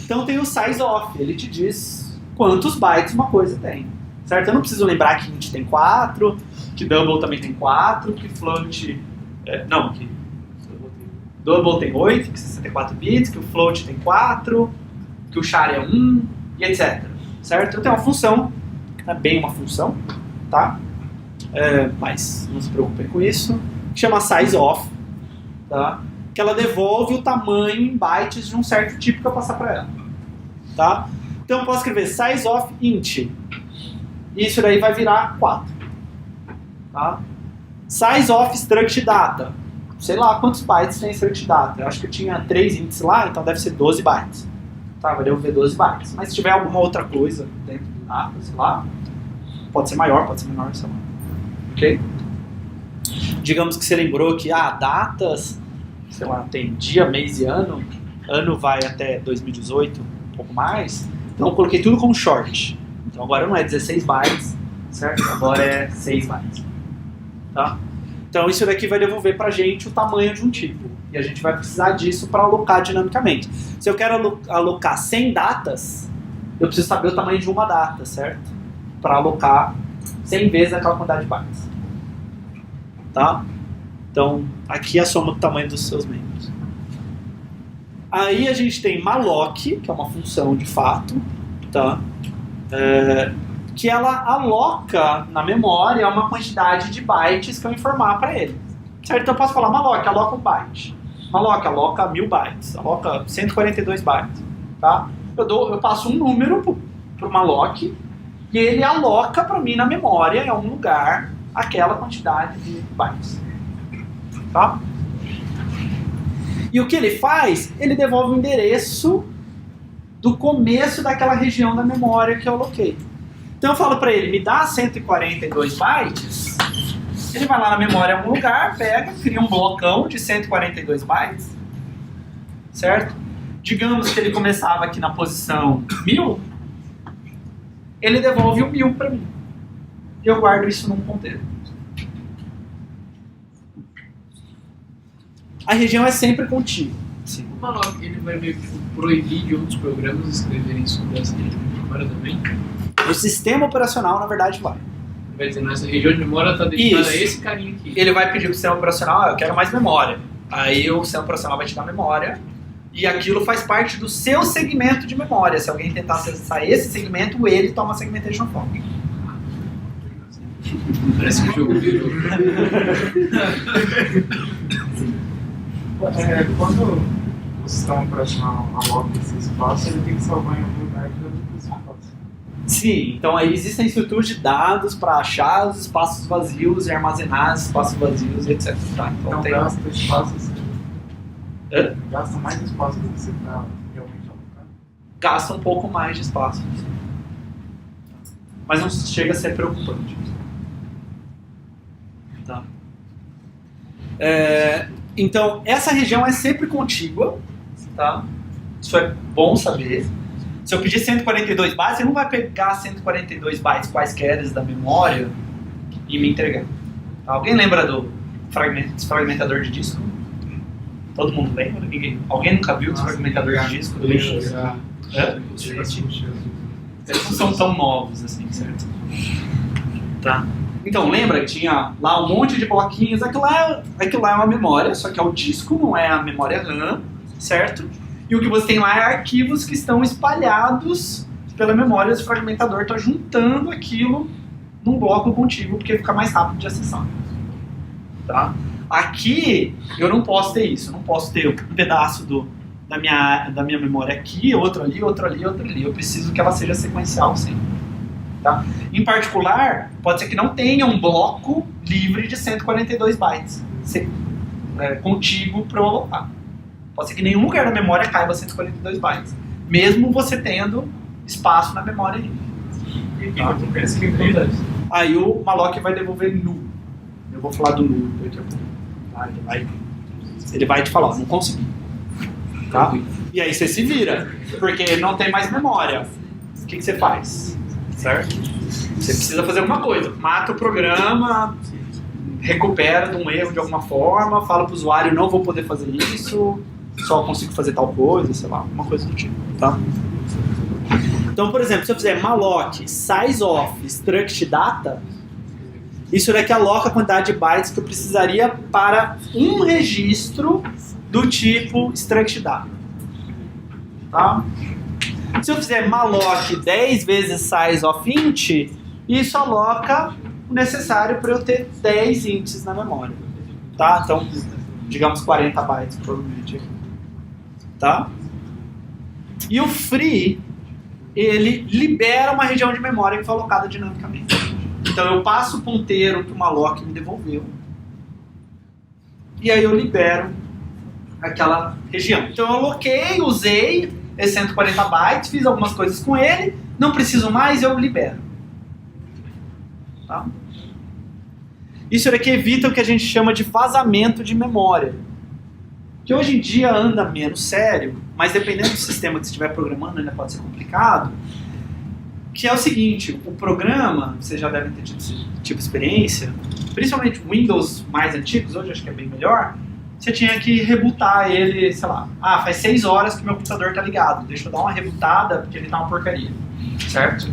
Então tem o size of, ele te diz quantos bytes uma coisa tem. Certo? Eu não preciso lembrar que int tem 4, que double também tem 4, que float... que double tem 8, que 64 bits, que o float tem 4, que o char é 1, e etc. Certo? Eu tenho uma função, não é bem uma função, tá? Mas não se preocupem com isso, que chama sizeOf, tá? Que ela devolve o tamanho em bytes de um certo tipo que eu passar para ela. Tá? Então eu posso escrever sizeOf int, e isso daí vai virar 4. Tá? SizeOf struct data, sei lá quantos bytes tem struct data, eu acho que eu tinha 3 ints lá, então deve ser 12 bytes. Tá? Vai devolver 12 bytes, mas se tiver alguma outra coisa dentro do data, sei lá, pode ser maior, pode ser menor, sei lá. Ok? Digamos que você lembrou que datas, sei lá, tem dia, mês e ano vai até 2018, um pouco mais, então eu coloquei tudo como short. Então agora não é 16 bytes, certo? Agora é 6 bytes. Tá? Então isso daqui vai devolver pra gente o tamanho de um tipo. E a gente vai precisar disso para alocar dinamicamente. Se eu quero alocar 100 datas, eu preciso saber o tamanho de uma data, certo? Para alocar 100 vezes aquela quantidade de bytes. Tá? Então aqui é a soma do tamanho dos seus membros. Aí a gente tem malloc, que é uma função de fato, tá? Que ela aloca na memória uma quantidade de bytes que eu informar para ele. Certo? Então eu posso falar malloc, aloca um byte. Malloc, aloca 1000 bytes. Aloca 142 bytes. Tá? Eu passo um número para o malloc e ele aloca para mim na memória, em algum lugar, aquela quantidade de bytes. Tá? E o que ele faz? Ele devolve o endereço do começo daquela região da memória que eu aloquei. Então eu falo para ele, me dá 142 bytes, ele vai lá na memória em algum lugar, pega, cria um blocão de 142 bytes, certo? Digamos que ele começava aqui na posição 1000, ele devolve o 1000 para mim. E eu guardo isso num ponteiro. A região é sempre contínua. Sim. O malloc, ele vai meio que proibir de outros programas escreverem sobre essa região de memória também? O sistema operacional, na verdade, vai. Vai dizer, essa região de memória está dedicada a esse carinha aqui. Ele vai pedir para o sistema operacional, eu quero mais memória. Aí o sistema operacional vai te dar memória e aquilo faz parte do seu segmento de memória. Se alguém tentar acessar esse segmento, ele toma a segmentation fault. Parece um jogo virou. Quando o sistema operacional aloca esse espaço, ele tem que salvar em algum lugar dentro desse espaço. Sim, então aí existem estruturas de dados para achar os espaços vazios e armazenar os espaços vazios, etc. Tá? Então tem... gasta espaço assim. Gasta mais espaço do que você está realmente alocando? Gasta um pouco mais de espaço. Mas não chega a ser preocupante. Tá? Então, essa região é sempre contígua, tá? Isso é bom saber. Se eu pedir 142 bytes, ele não vai pegar 142 bytes quaisquer da memória e me entregar. Tá? Alguém lembra do desfragmentador de disco? Todo mundo lembra? Alguém nunca viu o desfragmentador de disco do Windows? Eles não são tão novos assim, certo? Tá. Então, lembra que tinha lá um monte de bloquinhos? Aquilo lá é uma memória, só que é o disco, não é a memória RAM, certo? E o que você tem lá é arquivos que estão espalhados pela memória. O fragmentador está juntando aquilo num bloco contíguo, porque fica mais rápido de acessar. Tá? Aqui, eu não posso ter isso. Eu não posso ter um pedaço da minha memória aqui, outro ali, outro ali, outro ali. Eu preciso que ela seja sequencial sempre. Tá? Em particular, pode ser que não tenha um bloco livre de 142 bytes contíguo para eu alocar. Pode ser que nenhum lugar da memória caiba 142 bytes, mesmo você tendo espaço na memória livre. Tá? O que acontece? Aí o malloc vai devolver nu. Eu vou falar do nu daqui a pouco. Tá? Ele vai te falar, não consegui. Tá? E aí você se vira, porque não tem mais memória. O que você faz? Certo? Você precisa fazer alguma coisa. Mata o programa, recupera de um erro de alguma forma, fala para o usuário, não vou poder fazer isso, só consigo fazer tal coisa, sei lá, alguma coisa do tipo. Tá? Então, por exemplo, se eu fizer malloc size of struct data, isso daqui aloca a quantidade de bytes que eu precisaria para um registro do tipo struct data. Tá? Se eu fizer malloc 10 vezes size of int, isso aloca o necessário para eu ter 10 ints na memória. Tá? Então, digamos 40 bytes, provavelmente. Tá? E o free, ele libera uma região de memória que foi alocada dinamicamente. Então eu passo o ponteiro que o malloc me devolveu. E aí eu libero aquela região. Então eu aloquei, usei esses 140 bytes, fiz algumas coisas com ele, não preciso mais, eu libero. Tá? Isso daqui evita o que a gente chama de vazamento de memória. Que hoje em dia anda menos sério, mas dependendo do sistema que você estiver programando, ainda pode ser complicado. Que é o seguinte, o programa, vocês já devem ter tido esse tipo de experiência, principalmente Windows mais antigos, hoje acho que é bem melhor, você tinha que rebootar ele, sei lá, faz 6 horas que meu computador tá ligado, deixa eu dar uma rebootada porque ele tá uma porcaria, certo?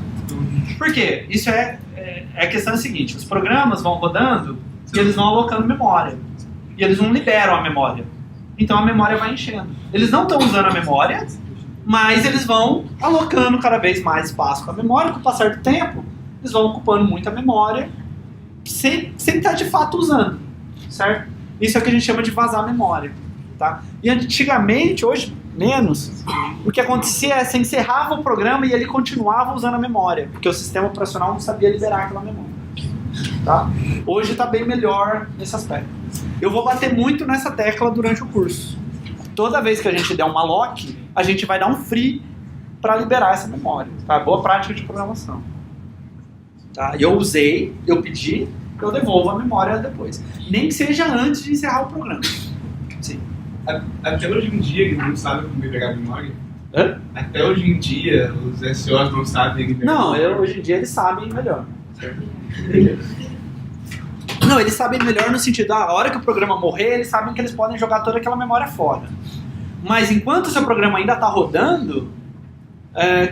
Por quê? Isso a questão é a seguinte, os programas vão rodando e eles vão alocando memória, e eles não liberam a memória, então a memória vai enchendo. Eles não estão usando a memória, mas eles vão alocando cada vez mais espaço com a memória, com o passar do tempo, eles vão ocupando muita memória, sem estar de fato usando, certo? Isso é o que a gente chama de vazar memória, tá? E antigamente, hoje menos, o que acontecia é que você encerrava o programa e ele continuava usando a memória, porque o sistema operacional não sabia liberar aquela memória, tá? Hoje está bem melhor nesse aspecto. Eu vou bater muito nessa tecla durante o curso. Toda vez que a gente der um malloc, a gente vai dar um free para liberar essa memória. Tá? Boa prática de programação. Tá? Eu usei, eu pedi, eu devolvo a memória depois. Nem que seja antes de encerrar o programa. Sim. Até hoje em dia eles não sabem como liberar a memória? Hã? Até hoje em dia os SOs não sabem liberar a memória? Não, hoje em dia eles sabem melhor. Não, eles sabem melhor no sentido, a hora que o programa morrer, eles sabem que eles podem jogar toda aquela memória fora. Mas enquanto o seu programa ainda está rodando,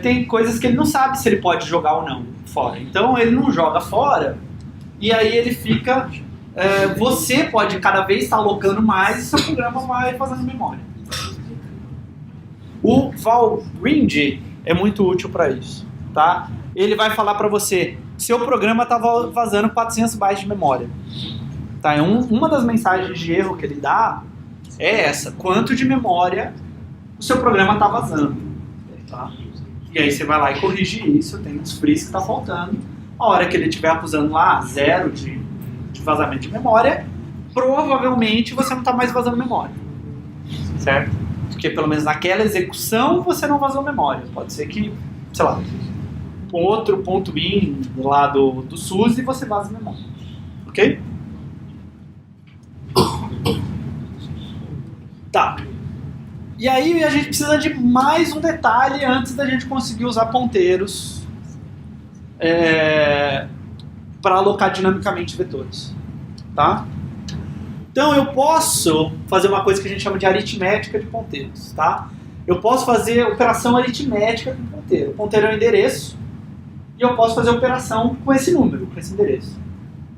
tem coisas que ele não sabe se ele pode jogar ou não fora. Então ele não joga fora, e aí ele fica... você pode cada vez estar alocando mais e seu programa vai fazendo memória. O Valgrind é muito útil para isso. Tá? Ele vai falar para você... Seu programa está vazando 400 bytes de memória. Tá? Uma das mensagens de erro que ele dá é essa. Quanto de memória o seu programa está vazando. Tá? E aí você vai lá e corrige isso. Tem uns frees que está faltando. A hora que ele estiver acusando lá 0 de vazamento de memória, provavelmente você não está mais vazando memória. Certo? Porque pelo menos naquela execução você não vazou memória. Pode ser que, sei lá... com outro ponto in lá do SUS e você vaza a memória. Ok? Tá. E aí a gente precisa de mais um detalhe antes da gente conseguir usar ponteiros para alocar dinamicamente vetores. Tá? Então eu posso fazer uma coisa que a gente chama de aritmética de ponteiros. Tá? Eu posso fazer operação aritmética com ponteiro. O ponteiro é um endereço. E eu posso fazer operação com esse número, com esse endereço.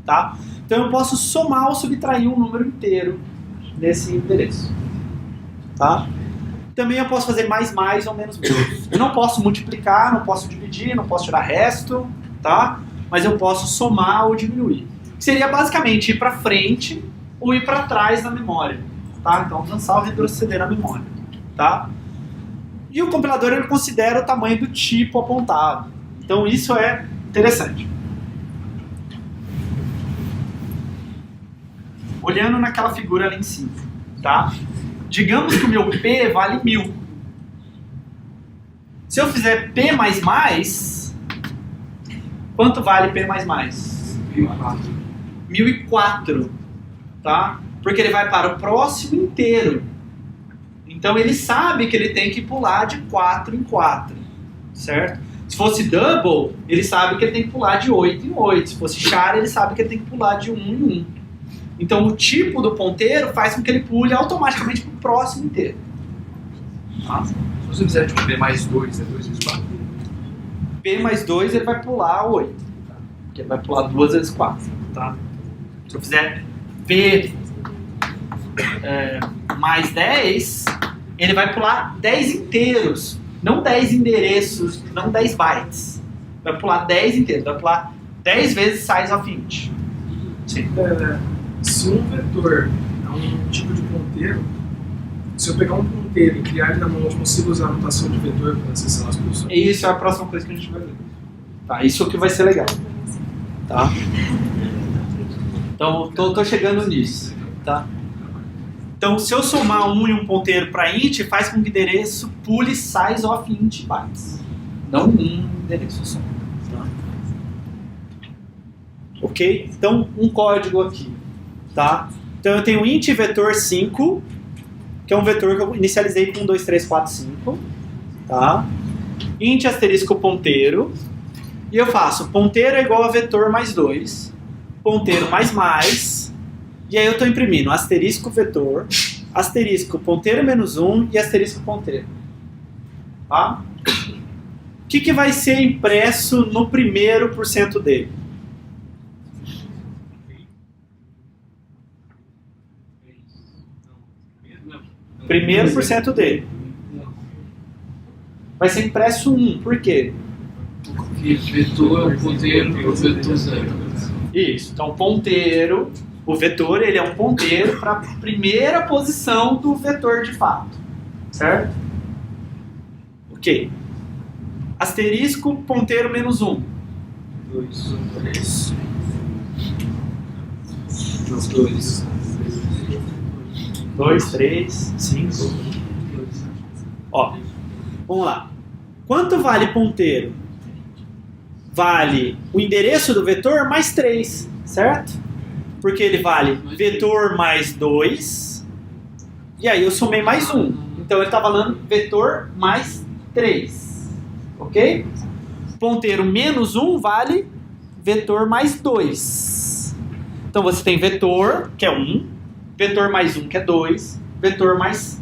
Tá? Então eu posso somar ou subtrair um número inteiro desse endereço. Tá? Também eu posso fazer mais ou menos. Eu não posso multiplicar, não posso dividir, não posso tirar resto, tá? Mas eu posso somar ou diminuir. Seria basicamente ir para frente ou ir para trás na memória. Tá? Então avançar ou retroceder na memória. Tá? E o compilador ele considera o tamanho do tipo apontado. Então isso é interessante. Olhando naquela figura ali em cima, tá? Digamos que o meu P vale 1000. Se eu fizer P++, quanto vale P++? 1004, tá? Porque ele vai para o próximo inteiro. Então ele sabe que ele tem que pular de 4 em 4, certo? Se fosse double, ele sabe que ele tem que pular de 8 em 8. Se fosse char, ele sabe que ele tem que pular de 1 em 1. Então o tipo do ponteiro faz com que ele pule automaticamente para o próximo inteiro. Tá? Se você fizer tipo P mais 2, é 2 vezes 4. P mais 2 ele vai pular 8. Porque ele vai pular 2 vezes 4. Tá? Se eu fizer P mais 10, ele vai pular 10 inteiros. Não 10 endereços, não 10 bytes. Vai pular 10 inteiros. Vai pular 10 vezes size of int. Sim. Se um vetor é um tipo de ponteiro, se eu pegar um ponteiro e criar ele na mão, eu consigo usar a notação de vetor para acessar as posições? Isso é a próxima coisa que a gente vai ver. Tá, isso que vai ser legal. Tá? Então, tô chegando nisso. Tá? Então, se eu somar um e um ponteiro para int, faz com que o endereço pule size of int bytes. Não um endereço só. Tá? Ok? Então, um código aqui. Tá? Então, eu tenho int vetor 5, que é um vetor que eu inicializei com 2, 3, 4, 5. Tá? Int asterisco ponteiro. E eu faço ponteiro é igual a vetor mais 2. Ponteiro mais. E aí eu estou imprimindo asterisco vetor, asterisco ponteiro menos 1 e asterisco ponteiro. Tá? O que vai ser impresso no primeiro % dele? Primeiro % dele. Vai ser impresso 1. Por quê? Porque vetor, ponteiro, vetor 0. Isso. Então, ponteiro, o vetor, ele é um ponteiro para a primeira posição do vetor de fato. Certo? Ok. Asterisco, ponteiro menos 1. 2, 3. 2. 2, 3, 5. Ó, vamos lá. Quanto vale ponteiro? Vale o endereço do vetor mais 3, certo? Porque ele vale vetor mais 2, e aí eu somei mais 1. Então ele está valendo vetor mais 3, ok? Ponteiro menos 1 vale vetor mais 2. Então você tem vetor, que é 1, vetor mais 1, que é 2, vetor mais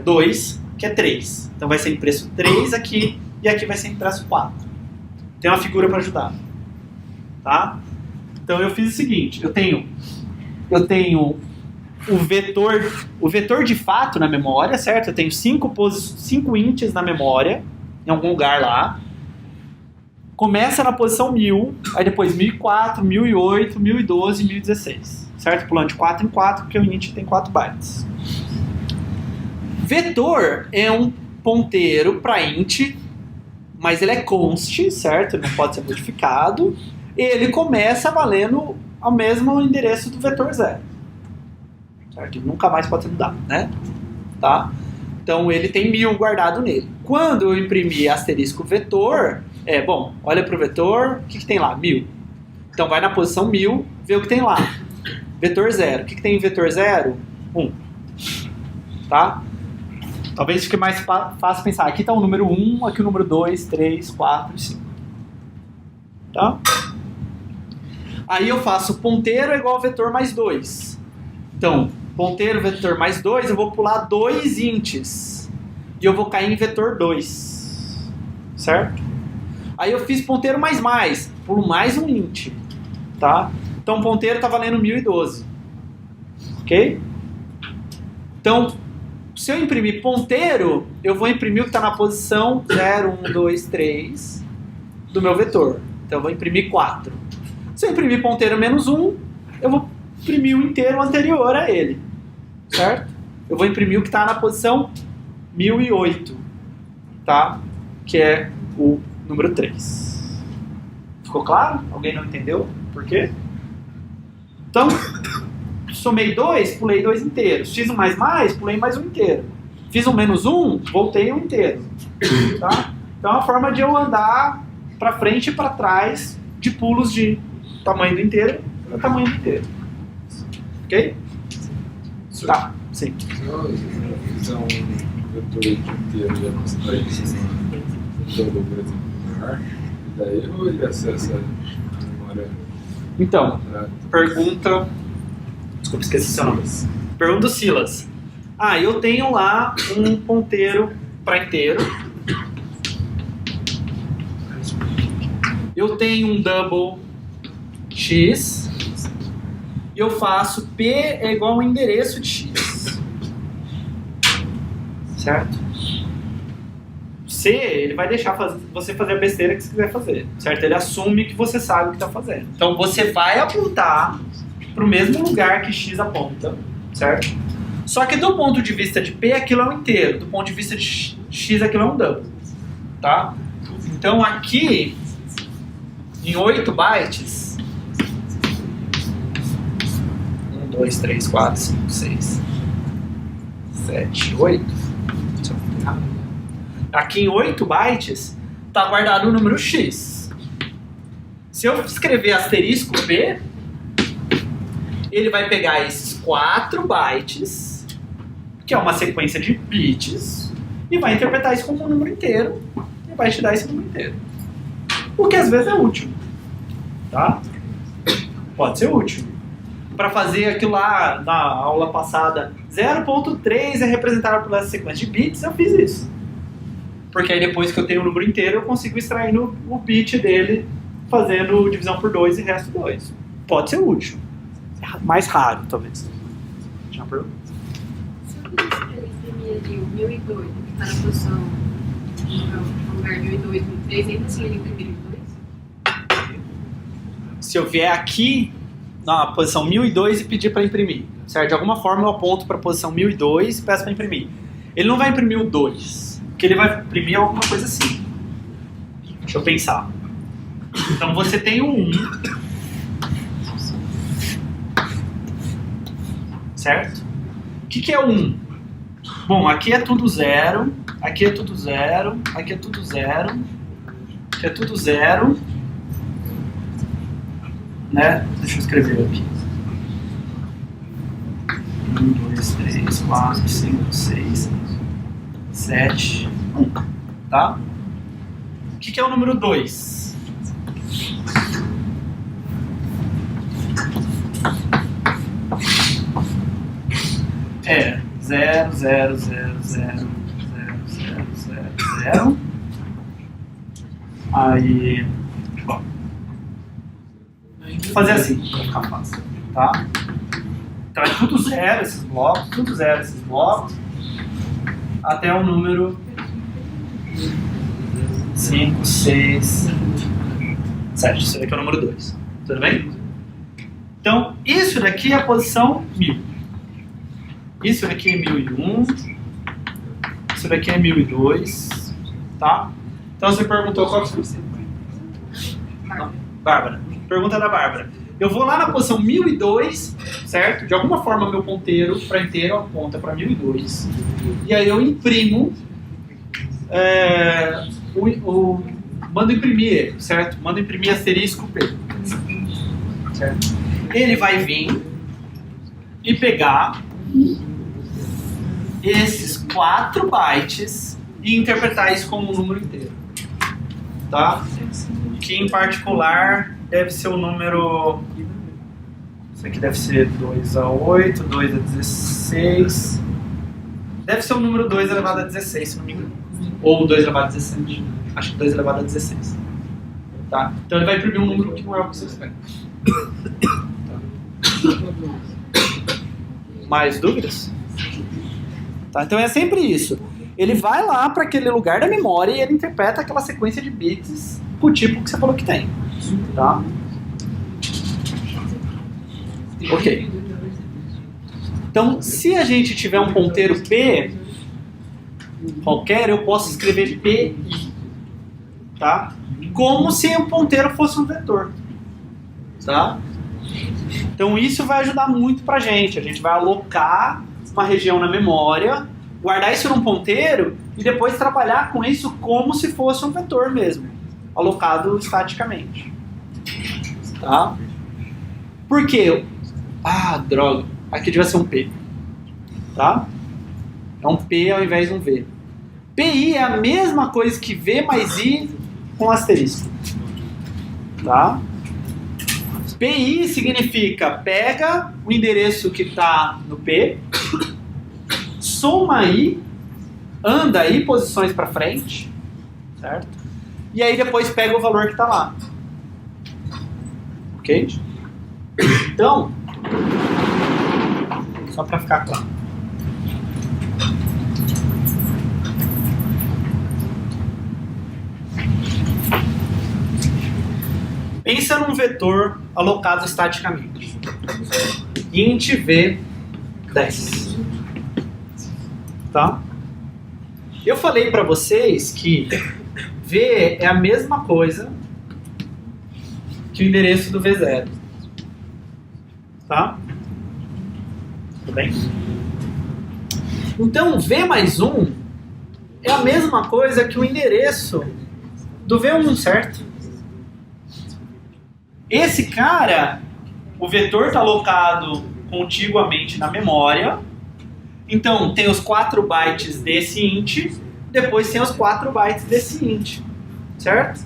2, que é 3. Então vai ser impresso 3 aqui, e aqui vai ser impresso 4. Tem uma figura para ajudar. Tá? Então eu fiz o seguinte, eu tenho o vetor de fato na memória, certo? Eu tenho 5 ints na memória, em algum lugar lá. Começa na posição 1000, aí depois 1004, 1008, 1012 e 1016. Certo? Pulando de 4 em 4, porque o int tem 4 bytes. Vetor é um ponteiro para int, mas ele é const, certo? Ele não pode ser modificado. Ele começa valendo o mesmo endereço do vetor 0. Certo? Ele nunca mais pode ser mudado, né? Tá? Então ele tem 1000 guardado nele. Quando eu imprimir asterisco vetor, bom, olha para o vetor, o que tem lá? 1000. Então vai na posição 1000, vê o que tem lá. Vetor 0. O que tem em vetor 0? 1. Tá? Talvez fique mais fácil pensar. Aqui está o número 1, aqui o número 2, 3, 4 e 5. Tá? Aí eu faço ponteiro é igual a vetor mais 2. Então, ponteiro vetor mais 2, eu vou pular 2 ints. E eu vou cair em vetor 2. Certo? Aí eu fiz ponteiro mais. Pulo mais um int. Tá? Então o ponteiro está valendo 1012. Ok? Então, se eu imprimir ponteiro, eu vou imprimir o que está na posição 0, 1, 2, 3 do meu vetor. Então eu vou imprimir 4. Se eu imprimir ponteiro menos 1, eu vou imprimir o inteiro anterior a ele. Certo? Eu vou imprimir o que está na posição 1008. Tá? Que é o número 3. Ficou claro? Alguém não entendeu por quê? Então, somei 2, pulei 2 inteiros. Fiz um mais, pulei mais um inteiro. Fiz um menos 1, voltei um inteiro. Tá? Então é uma forma de eu andar para frente e para trás de pulos de tamanho do inteiro para tamanho do inteiro. Ok? Tá, sim. Se eu fizer um vetor inteiro e mostrar isso no logaritmo linear, daí ou ele acessa a memória? Então, pergunta... Desculpa, esqueci seu nome. Pergunta do Silas. Eu tenho lá um ponteiro para inteiro. eu tenho um double x e eu faço P é igual ao endereço de x. Certo? C, ele vai deixar você fazer a besteira que você quiser fazer. Certo? Ele assume que você sabe o que está fazendo. Então você vai apontar para o mesmo lugar que x aponta. Certo? Só que do ponto de vista de P, aquilo é um inteiro. Do ponto de vista de x, aquilo é um double. Tá? Então aqui, em 8 bytes, 1, 2, 3, 4, 5, 6, 7, 8. Deixa eu ver. Aqui em 8 bytes, está guardado o número x. Se eu escrever asterisco P, ele vai pegar esses 4 bytes, que é uma sequência de bits, e vai interpretar isso como um número inteiro, e vai te dar esse número inteiro. O que às vezes é útil. Tá? Pode ser útil. Para fazer aquilo lá na aula passada, 0.3 é representado por essa sequência de bits, eu fiz isso. Porque aí depois que eu tenho o número inteiro, eu consigo extrair o bit dele, fazendo divisão por 2 e resto 2. Pode ser útil. Mais raro, talvez. Tinha uma pergunta? Se eu quiser imprimir ali o 1002, que está na posição no lugar 1002, 1003, ainda assim ele imprimiria o 2? Se eu vier aqui na posição 1002 e pedir para imprimir, certo? De alguma forma eu aponto para a posição 1002 e peço para imprimir. Ele não vai imprimir o 2, porque ele vai imprimir alguma coisa assim. Deixa eu pensar. Então você tem o 1, certo? O que é o 1? Bom, aqui é tudo 0, aqui é tudo 0, aqui é tudo 0, aqui é tudo 0, né? Deixa eu escrever aqui. 1, 2, 3, 4, 5, 6, 7, 1. Tá? O que é o número 2? É 0, 0, 0, 0, 0, 0, 0, 0. Aí, bom, vou fazer assim para ficar fácil, tá? Então é tudo 0 esses blocos, tudo 0 esses blocos, até o número 5, 6, 7. Isso daqui é o número 2. Tudo bem? Então, isso daqui é a posição 1000. Isso daqui é 1001. Isso daqui é 1002. Tá? Então você perguntou qual que você. Bárbara. Pergunta da Bárbara. Eu vou lá na posição 1002, certo? De alguma forma meu ponteiro para inteiro aponta para 1002. E aí eu imprimo, mando imprimir ele, certo? Mando imprimir asterisco P. Certo? Ele vai vir e pegar esses 4 bytes e interpretar isso como um número inteiro. Tá? Que em particular deve ser o número... Isso aqui deve ser 2 a 8, 2 a 16... Deve ser o número 2 elevado a 16, se não me engano. Ou 2 elevado a 17. Acho que 2 elevado a 16. Tá? Então ele vai imprimir um número que não é o que você espera. Tá. Mais dúvidas? Tá? Então é sempre isso. Ele vai lá para aquele lugar da memória e ele interpreta aquela sequência de bits pro tipo que você falou que tem. Tá? Ok. Então, se a gente tiver um ponteiro P qualquer, eu posso escrever PI. Tá? Como se o ponteiro fosse um vetor. Tá? Então isso vai ajudar muito pra gente. A gente vai alocar uma região na memória, guardar isso num ponteiro e depois trabalhar com isso como se fosse um vetor mesmo, alocado estaticamente. Tá? Por quê? Ah, droga. Aqui devia ser um P. Tá? É um P ao invés de um V. PI é a mesma coisa que V mais I com asterisco. Tá? PI significa pega o endereço que está no P, soma I, anda I posições para frente, certo? E aí depois pega o valor que está lá. Ok? Então, só para ficar claro. Pensa num vetor alocado estaticamente. Int v 10. Tá? Eu falei para vocês que v é a mesma coisa que o endereço do v0. Tá? Tudo bem? Então, v mais 1 é a mesma coisa que o endereço do v1, certo? Esse cara, o vetor está alocado contiguamente na memória. Então, tem os 4 bytes desse int, depois tem os 4 bytes desse int, certo?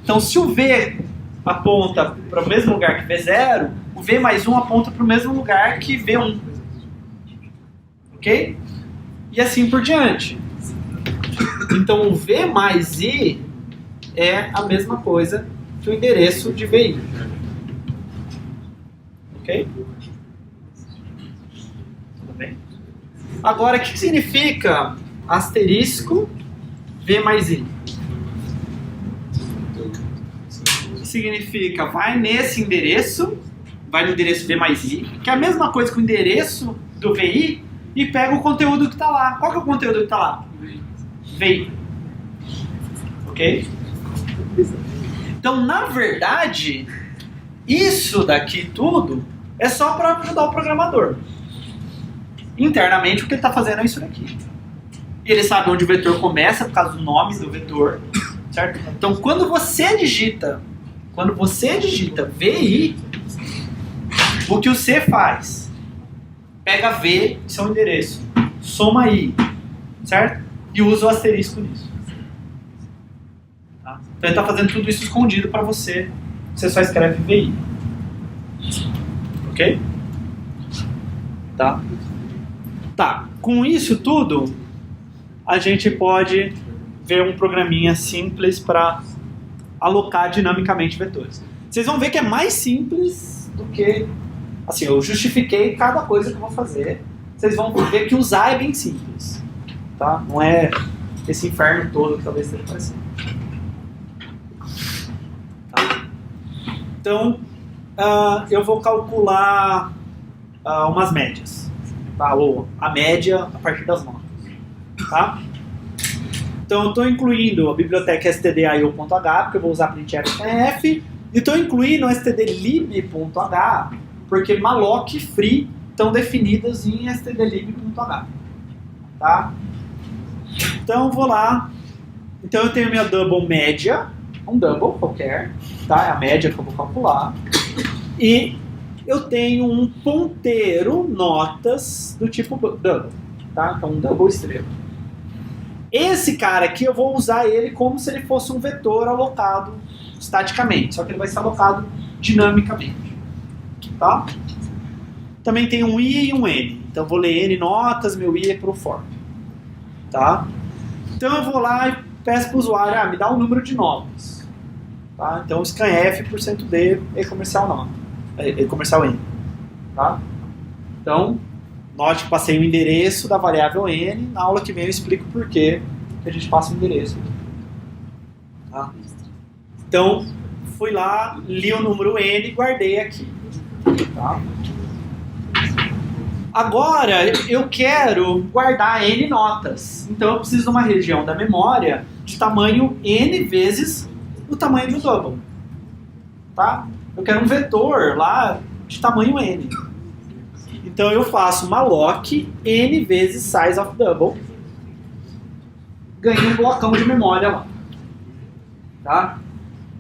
Então, se o v aponta para o mesmo lugar que v0, o v mais 1 aponta para o mesmo lugar que v1. Ok? E assim por diante. Então, o v mais i é a mesma coisa que o endereço de vi. Ok? Tudo bem? Agora, o que significa asterisco v mais i? Significa, vai nesse endereço, vai no endereço v mais i, que é a mesma coisa que o endereço do vi, e pega o conteúdo que está lá. Qual que é o conteúdo que está lá? Vi. Ok? Então, na verdade, isso daqui tudo é só para ajudar o programador. Internamente, o que ele está fazendo é isso daqui. Ele sabe onde o vetor começa por causa do nome do vetor, certo? Então, quando você digita VI, o que o C faz? Pega V, seu endereço, soma I, certo? E usa o asterisco nisso. Tá? Então, ele está fazendo tudo isso escondido para você. Você só escreve VI. Ok? Tá? Tá. Com isso tudo, a gente pode ver um programinha simples para alocar dinamicamente vetores. Vocês vão ver que é mais simples do que... Assim, eu justifiquei cada coisa que eu vou fazer. Vocês vão ver que usar é bem simples. Tá? Não é esse inferno todo que talvez esteja parecendo. Tá? Então, eu vou calcular umas médias. Tá? Ou a média a partir das notas. Tá? Então, eu estou incluindo a biblioteca stdio.h, porque eu vou usar printf, e estou incluindo o stdlib.h, porque malloc e free estão definidas em stdlib.h. Tá? Então, eu vou lá. Então, eu tenho minha double média, um double qualquer, tá? É a média que eu vou calcular. E eu tenho um ponteiro notas do tipo double, tá? Então, um double estrela. Esse cara aqui, eu vou usar ele como se ele fosse um vetor alocado estaticamente, só que ele vai ser alocado dinamicamente. Tá? Também tem um I e um N. Então eu vou ler N notas, meu I é para o for. Tá? Então eu vou lá e peço para o usuário, me dá um número de notas. Tá? Então scanf %d é comercial nota. É comercial N. Tá? Então, note que passei o endereço da variável N. Na aula que vem eu explico por que a gente passa o endereço. Tá? Então, fui lá, li o número N e guardei aqui. Tá? Agora, eu quero guardar N notas. Então, eu preciso de uma região da memória de tamanho N vezes o tamanho do double. Tá? Eu quero um vetor lá de tamanho N. Então, eu faço malloc N vezes size of double. Ganhei um blocão de memória lá. Tá?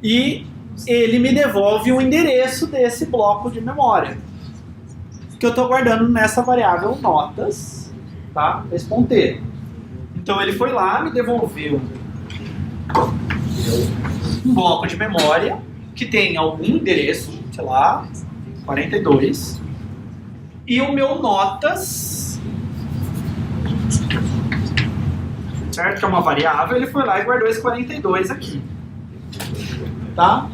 E ele me devolve o endereço desse bloco de memória que eu estou guardando nessa variável notas, tá? Esse ponteiro. Então ele foi lá, me devolveu um bloco de memória que tem algum endereço, sei lá, 42, e o meu notas, certo? Que é uma variável, ele foi lá e guardou esse 42 aqui. Tá?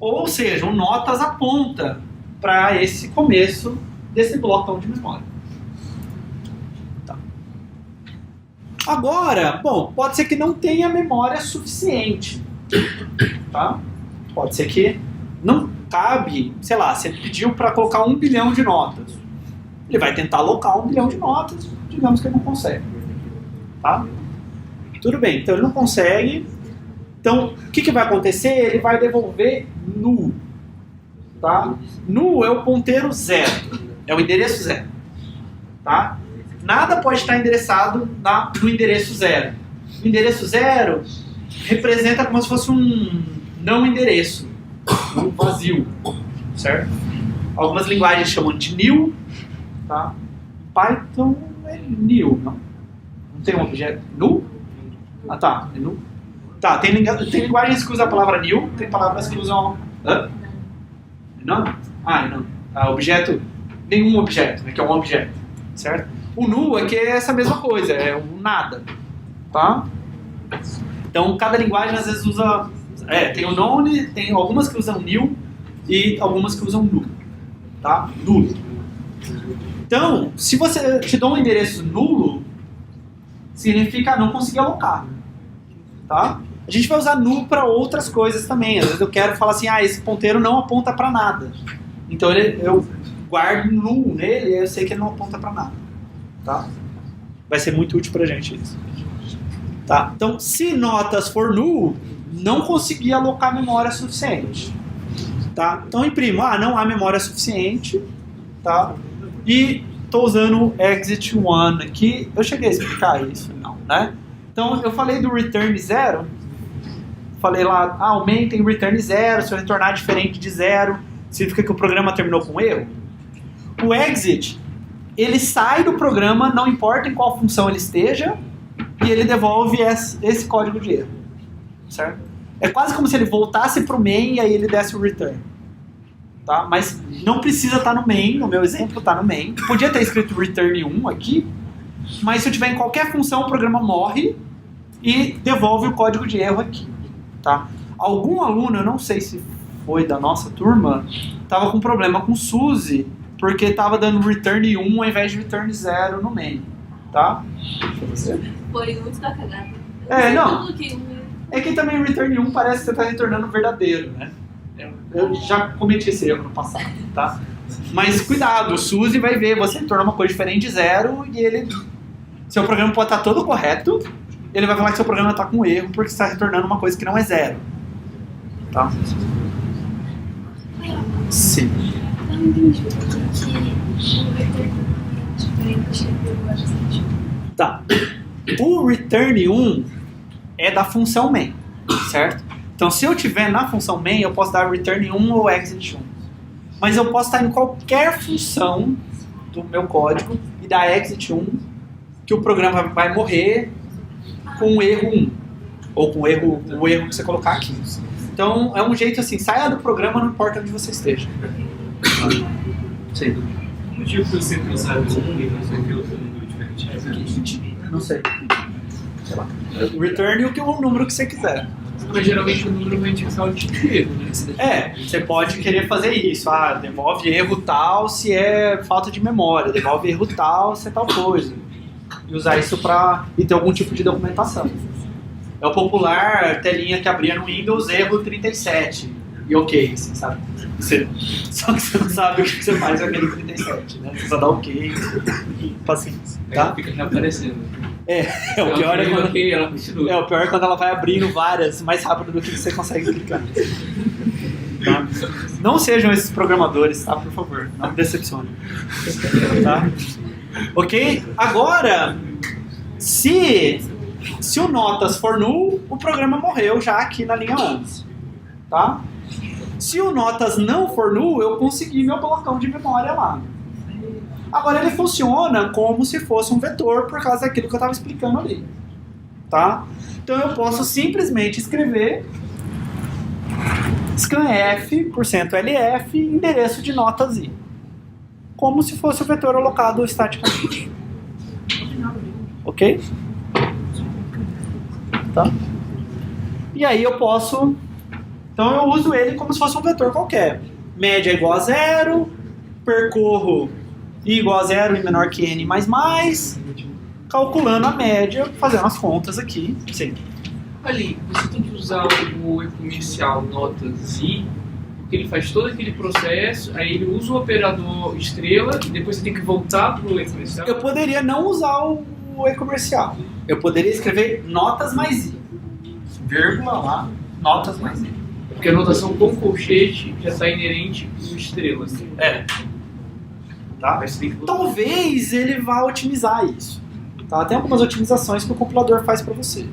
Ou seja, o notas aponta para esse começo desse blocão de memória. Tá. Agora, bom, pode ser que não tenha memória suficiente. Tá? Pode ser que não cabe, sei lá, você pediu para colocar 1 bilhão de notas. Ele vai tentar alocar 1 bilhão de notas, digamos que ele não consegue. Tá? Tudo bem, então ele não consegue. Então, o que vai acontecer? Ele vai devolver null. Tá? Null é o ponteiro 0, é o endereço 0. Tá? Nada pode estar endereçado no endereço 0. O endereço 0 representa como se fosse um não endereço, um vazio, certo? Algumas linguagens chamam de nil, tá? Python é nil, não? Não tem um objeto null? Ah, tá, é null. Tá, tem linguagens que usam a palavra nil, tem palavras que usam... Hã? Não? Ah, não. Ah, objeto, nenhum objeto, né, que é um objeto, certo? O null é que é essa mesma coisa, é um nada, tá? Então, cada linguagem às vezes usa... tem o none, tem algumas que usam nil e algumas que usam null, tá? Nulo. Então, se você te dá um endereço nulo, significa não conseguir alocar, tá? A gente vai usar null para outras coisas também. Às vezes eu quero falar assim, esse ponteiro não aponta para nada. Então eu guardo null nele e eu sei que ele não aponta para nada, tá? Vai ser muito útil para a gente isso. Tá? Então, se notas for null, não consegui alocar memória suficiente. Tá? Então, imprimo, não há memória suficiente, tá? E estou usando o exit one aqui. Eu cheguei a explicar isso, não, né? Então, eu falei do return 0. Falei lá, o main tem return 0, se eu retornar diferente de 0, significa que o programa terminou com erro. O exit, ele sai do programa, não importa em qual função ele esteja, e ele devolve esse código de erro, certo? É quase como se ele voltasse para o main e aí ele desse o return, tá? Mas não precisa estar no main, no meu exemplo está no main. Podia ter escrito return 1 aqui, mas se eu tiver em qualquer função, o programa morre e devolve o código de erro aqui, tá? Algum aluno, eu não sei se foi da nossa turma, estava com problema com SUSE, porque estava dando return 1 ao invés de return 0 no main, tá? Deixa eu ver. Foi muito da cagada. Não. É que também o return 1 parece que você está retornando verdadeiro, né? Eu já cometi esse erro no passado, tá? Mas cuidado, o SUSE vai ver, você retornou uma coisa diferente de 0 e ele... Seu programa pode estar todo correto, ele vai falar que seu programa está com erro porque está retornando uma coisa que não é 0. Tá? Sim. Eu não entendi que o return é diferente do... Tá. O return 1 é da função main, certo? Então, se eu tiver na função main, eu posso dar return 1 ou exit 1. Mas eu posso estar em qualquer função do meu código e dar exit 1, que o programa vai morrer com o erro 1. Ou com o erro que você colocar aqui. Então, é um jeito assim, saia do programa, não importa onde você esteja. Sim. O motivo que você sempre usava 1 e não sei o que outro número diferente? Não sei. Sei lá. Return o número que você quiser. Mas geralmente o número vai indicar o tipo de erro, né? Você pode querer fazer isso. Devolve erro tal se é falta de memória. Devolve erro tal se é tal coisa. E usar isso e ter algum tipo de documentação. É o popular telinha que abria no Windows, erro 37. E ok, assim, sabe? Só que você não sabe o que você faz com aquele 37, né? Você só dá ok. Paciência. Tá? Fica reaparecendo. O pior é quando... ela continua. O pior é quando ela vai abrindo várias mais rápido do que você consegue clicar. Tá? Não sejam esses programadores, tá? Por favor, não me decepcione. Tá? Ok? Agora, se o notas for null, o programa morreu já aqui na linha 11. Tá? Se o notas não for null, eu consegui meu blocão de memória lá. Agora ele funciona como se fosse um vetor por causa daquilo que eu estava explicando ali. Tá? Então eu posso simplesmente escrever scanf, %lf, endereço de notas i. Como se fosse o vetor alocado estaticamente. Ok? Tá? E aí eu posso Então eu uso ele como se fosse um vetor qualquer. Média é igual a 0, percorro I igual a 0 e menor que N mais, calculando a média, fazendo as contas aqui. Sim. Ali, você tem que usar o exponencial notas I, porque ele faz todo aquele processo, aí ele usa o operador estrela, e depois você tem que voltar pro exponencial. Eu poderia não usar o e-comercial. Eu poderia escrever notas mais I. Vírgula lá, notas mais I. Porque a notação com colchete já está inerente no estrela. Assim. É. Tá? Talvez ele vá otimizar isso. Tá? Tem algumas otimizações que o compilador faz para você.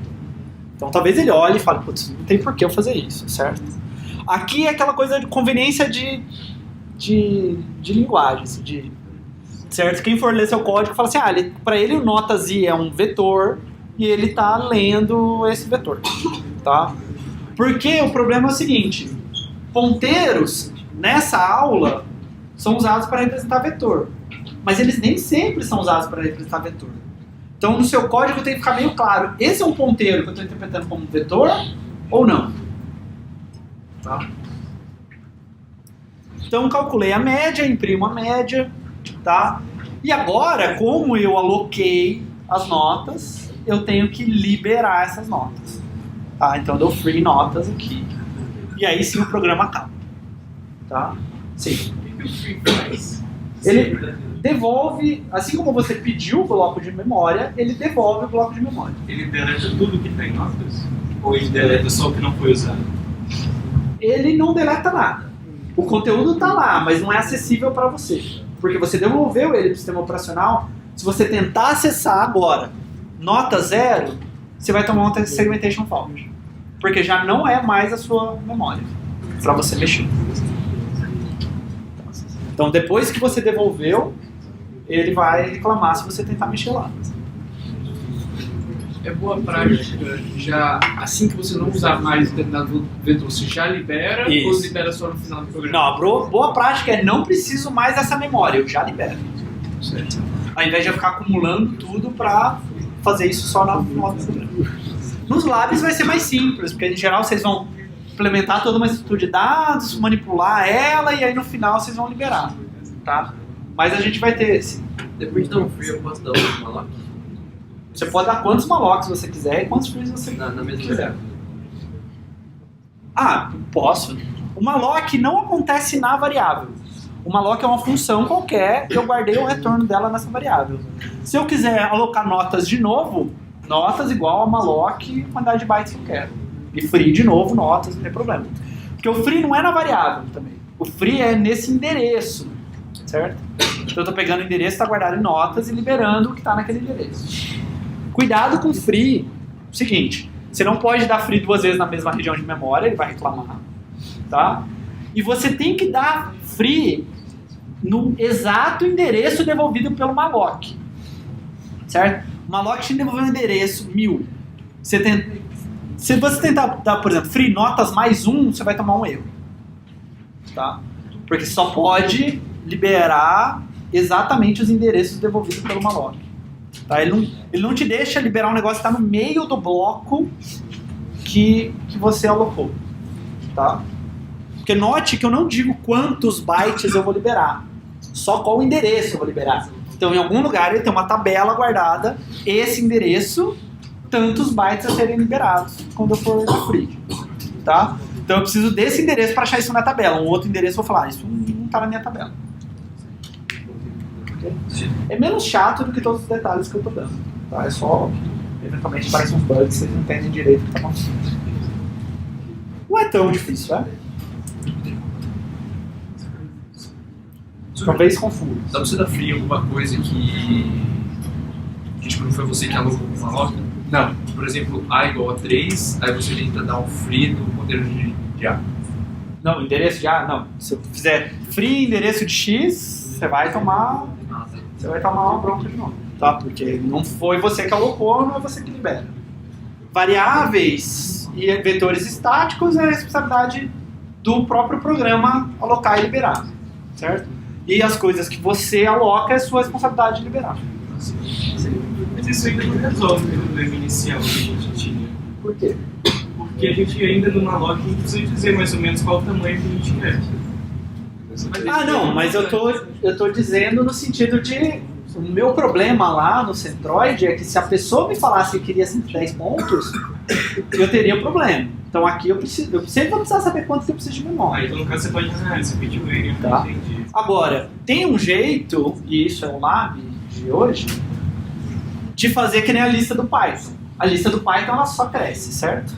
Então talvez ele olhe e fale, putz, não tem por que eu fazer isso, certo? Aqui é aquela coisa de conveniência de linguagem, assim, certo? Quem for ler seu código fala assim, para ele o notas I é um vetor e ele está lendo esse vetor, tá? Porque o problema é o seguinte, ponteiros nessa aula são usados para representar vetor, mas eles nem sempre são usados para representar vetor. Então no seu código tem que ficar meio claro, esse é um ponteiro que eu estou interpretando como vetor ou não? Tá? Então calculei a média, imprimo a média, tá? E agora, como eu aloquei as notas, eu tenho que liberar essas notas. Tá? Então eu dou free notas aqui. E aí sim o programa acaba. Tá? Sim. O que o free faz? Ele devolve, assim como você pediu o bloco de memória, ele devolve o bloco de memória. Ele deleta tudo que tem notas? Ou ele deleta só o que não foi usado? Ele não deleta nada. O conteúdo está lá, mas não é acessível para você. Porque você devolveu ele para o sistema operacional. Se você tentar acessar agora, nota 0, você vai tomar uma segmentation fault. Porque já não é mais a sua memória para você mexer. Então depois que você devolveu, ele vai reclamar se você tentar mexer lá. É boa prática, já assim que você não usar mais determinado vetor, você já libera Isso. ou libera só no final do programa? Não, boa prática é não preciso mais dessa memória, eu já libero. Certo. Ao invés de eu ficar acumulando tudo para fazer isso só no final do programa. Nos labs vai ser mais simples, porque em geral vocês vão implementar toda uma estrutura de dados, manipular ela e aí no final vocês vão liberar. Tá? Mas a gente vai ter esse. Depois de dar um free, eu posso dar um malloc? Você pode dar quantos mallocs você quiser e quantos frees você Na mesma quiser. Posso. O malloc não acontece na variável. O malloc é uma função qualquer e eu guardei o retorno dela nessa variável. Se eu quiser alocar notas de novo, notas igual a malloc, quantidade de bytes que eu quero. E free de novo, notas, não tem problema. Porque o free não é na variável também. O free é nesse endereço, certo? Então eu estou pegando o endereço, está guardado em notas e liberando o que está naquele endereço. Cuidado com free. Seguinte, você não pode dar free 2 vezes na mesma região de memória, ele vai reclamar, tá? E você tem que dar free no exato endereço devolvido pelo malloc, certo? O malloc te devolveu um endereço 1000. Se você tentar dar, por exemplo, free notas mais 1, você vai tomar um erro, tá? Porque só pode liberar exatamente os endereços devolvidos pelo malloc. Tá? Ele não te deixa liberar um negócio que está no meio do bloco que você alocou. Tá? Porque note que eu não digo quantos bytes eu vou liberar, só qual endereço eu vou liberar. Então em algum lugar ele tem uma tabela guardada, esse endereço, tantos bytes a serem liberados quando eu for na free. Tá? Então eu preciso desse endereço para achar isso na tabela. Um outro endereço eu vou falar, isso não está na minha tabela. É menos chato do que todos os detalhes que eu tô dando. Tá? É só, eventualmente, parece uns bugs, vocês não entendem direito o que tá acontecendo. Não é tão difícil, é? Talvez confuso. Dá pra você dar free alguma coisa que tipo, não foi você que alocou com uma malloc? Não. Por exemplo, A igual a 3, aí você tenta dar um free no poder de A. Não, endereço de A, não. Se eu fizer free endereço de X, você vai tomar uma bronca de novo, tá? Porque não foi você que alocou, não é você que libera. Variáveis e vetores estáticos é a responsabilidade do próprio programa alocar e liberar, certo? E as coisas que você aloca é sua responsabilidade de liberar. Mas isso ainda não resolve o problema inicial que a gente tinha. Por quê? que a gente ainda no malloc a gente precisa dizer mais ou menos qual o tamanho que a gente quer. Mas eu tô dizendo no sentido de... O meu problema lá no Centroid é que se a pessoa me falasse que queria 110 pontos, eu teria um problema. Então aqui eu sempre vou precisar saber quanto que eu preciso de memória. Então no caso você pode dizer, você pediu ele, eu Tá. entendi. Agora, tem um jeito, e isso é o lab de hoje, de fazer que nem a lista do Python. A lista do Python ela só cresce, certo?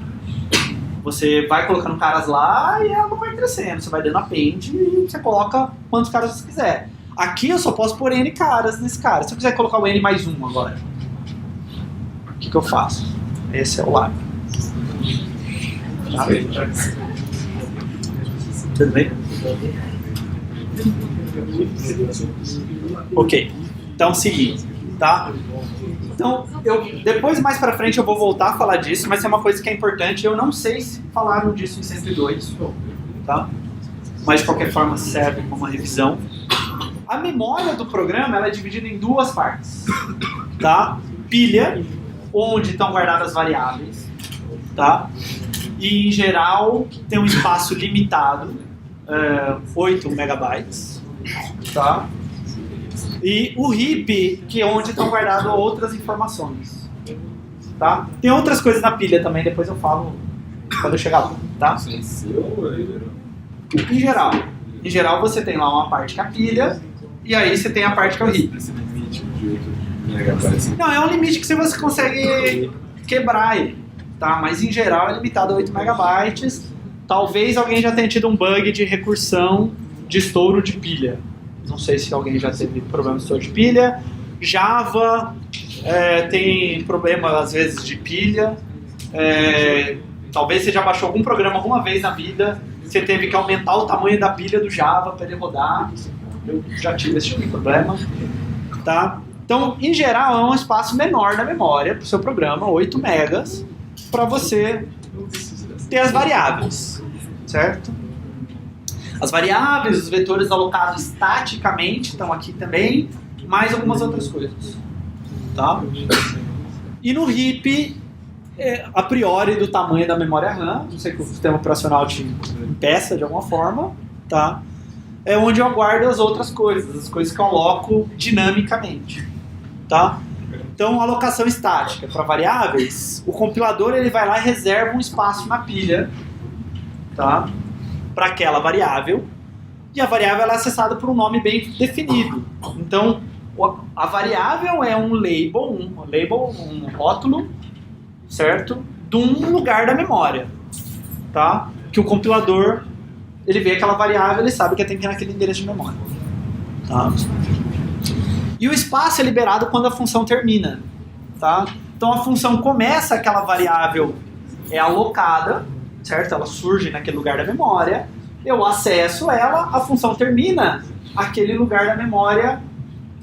Você vai colocando caras lá e ela não vai crescendo. Você vai dando append e você coloca quantos caras você quiser. Aqui eu só posso pôr N caras nesse cara. Se eu quiser colocar o N mais 1 agora, o que eu faço? Esse é o lab. Tá? Tudo bem? Ok. Então, seguinte, tá? Então, depois, mais pra frente, eu vou voltar a falar disso, mas é uma coisa que é importante. Eu não sei se falaram disso em 102, tá? Mas, de qualquer forma, serve como uma revisão. A memória do programa ela é dividida em duas partes, tá? Pilha, onde estão guardadas variáveis, tá? E, em geral, tem um espaço limitado, 8 megabytes, tá? E o heap, que é onde estão guardadas outras informações, tá? Tem outras coisas na pilha também, depois eu falo quando eu chegar lá, tá? Em geral você tem lá uma parte que é a pilha, e aí você tem a parte que é o heap. Não, é um limite que você consegue quebrar ele, tá? Mas em geral é limitado a 8 megabytes. Talvez alguém já tenha tido um bug de recursão de estouro de pilha. Não sei se alguém já teve problema de estouro de pilha. Java tem problema às vezes de pilha. Talvez você já baixou algum programa alguma vez na vida, você teve que aumentar o tamanho da pilha do Java para ele rodar. Eu já tive esse tipo de problema, tá? Então, em geral, é um espaço menor da memória para o seu programa, 8 megas, para você ter as variáveis, certo? As variáveis, os vetores alocados estaticamente estão aqui também, mais algumas outras coisas, tá? E no heap, a priori do tamanho da memória RAM, não sei que o sistema operacional te impeça de alguma forma, tá? É onde eu aguardo as outras coisas, as coisas que eu aloco dinamicamente, tá? Então, alocação estática para variáveis, o compilador ele vai lá e reserva um espaço na pilha, tá? Para aquela variável, e a variável ela é acessada por um nome bem definido. Então, a variável é um rótulo, certo? De um lugar da memória, tá? Que o compilador ele vê aquela variável, ele sabe que tem que ir naquele endereço de memória, tá? E o espaço é liberado quando a função termina, tá? Então a função começa, aquela variável é alocada, certo? Ela surge naquele lugar da memória, eu acesso ela, a função termina, aquele lugar da memória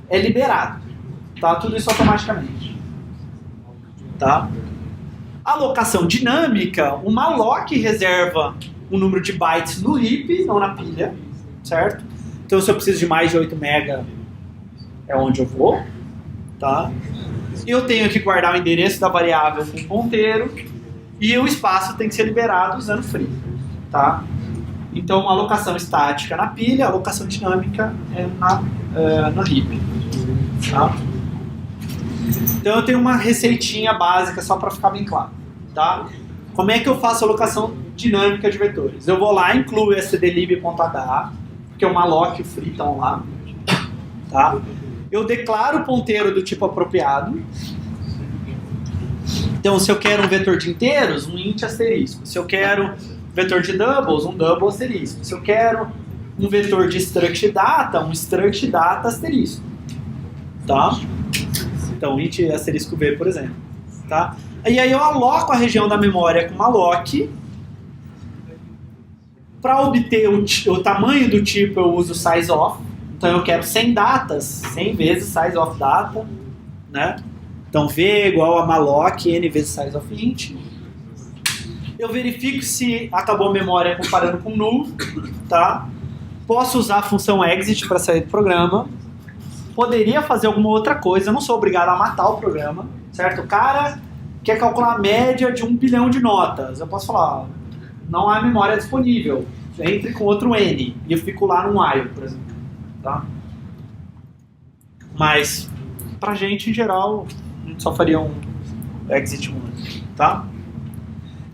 é liberado, tá? Tudo isso automaticamente, tá? Alocação dinâmica, o malloc reserva um número de bytes no heap, não na pilha, certo? Então se eu preciso de mais de 8 MB, é onde eu vou, tá? E eu tenho que guardar o endereço da variável com ponteiro, e o espaço tem que ser liberado usando free, tá? Então alocação estática na pilha, alocação dinâmica é no heap, tá? Então eu tenho uma receitinha básica só para ficar bem claro, tá? Como é que eu faço a alocação dinâmica de vetores? Eu vou lá, incluo stdlib.h, porque o malloc e o free estão lá, tá? Eu declaro o ponteiro do tipo apropriado. Então, se eu quero um vetor de inteiros, um int asterisco. Se eu quero vetor de doubles, um double asterisco. Se eu quero um vetor de struct data, um struct data asterisco, tá? Então, int asterisco v, por exemplo, tá? E aí eu aloco a região da memória com malloc. Para obter o tamanho do tipo, eu uso sizeof. Então eu quero 100 datas, 100 vezes sizeof data, né? Então v é igual a malloc n vezes sizeof int. Eu verifico se acabou a memória comparando com null, tá? Posso usar a função exit para sair do programa. Poderia fazer alguma outra coisa, eu não sou obrigado a matar o programa, certo? O cara quer calcular a média de 1 bilhão de notas. Eu posso falar, não há memória disponível. Entre com outro N. E eu fico lá num while, por exemplo. Tá? Mas, pra gente, em geral, a gente só faria um exit 1. Tá?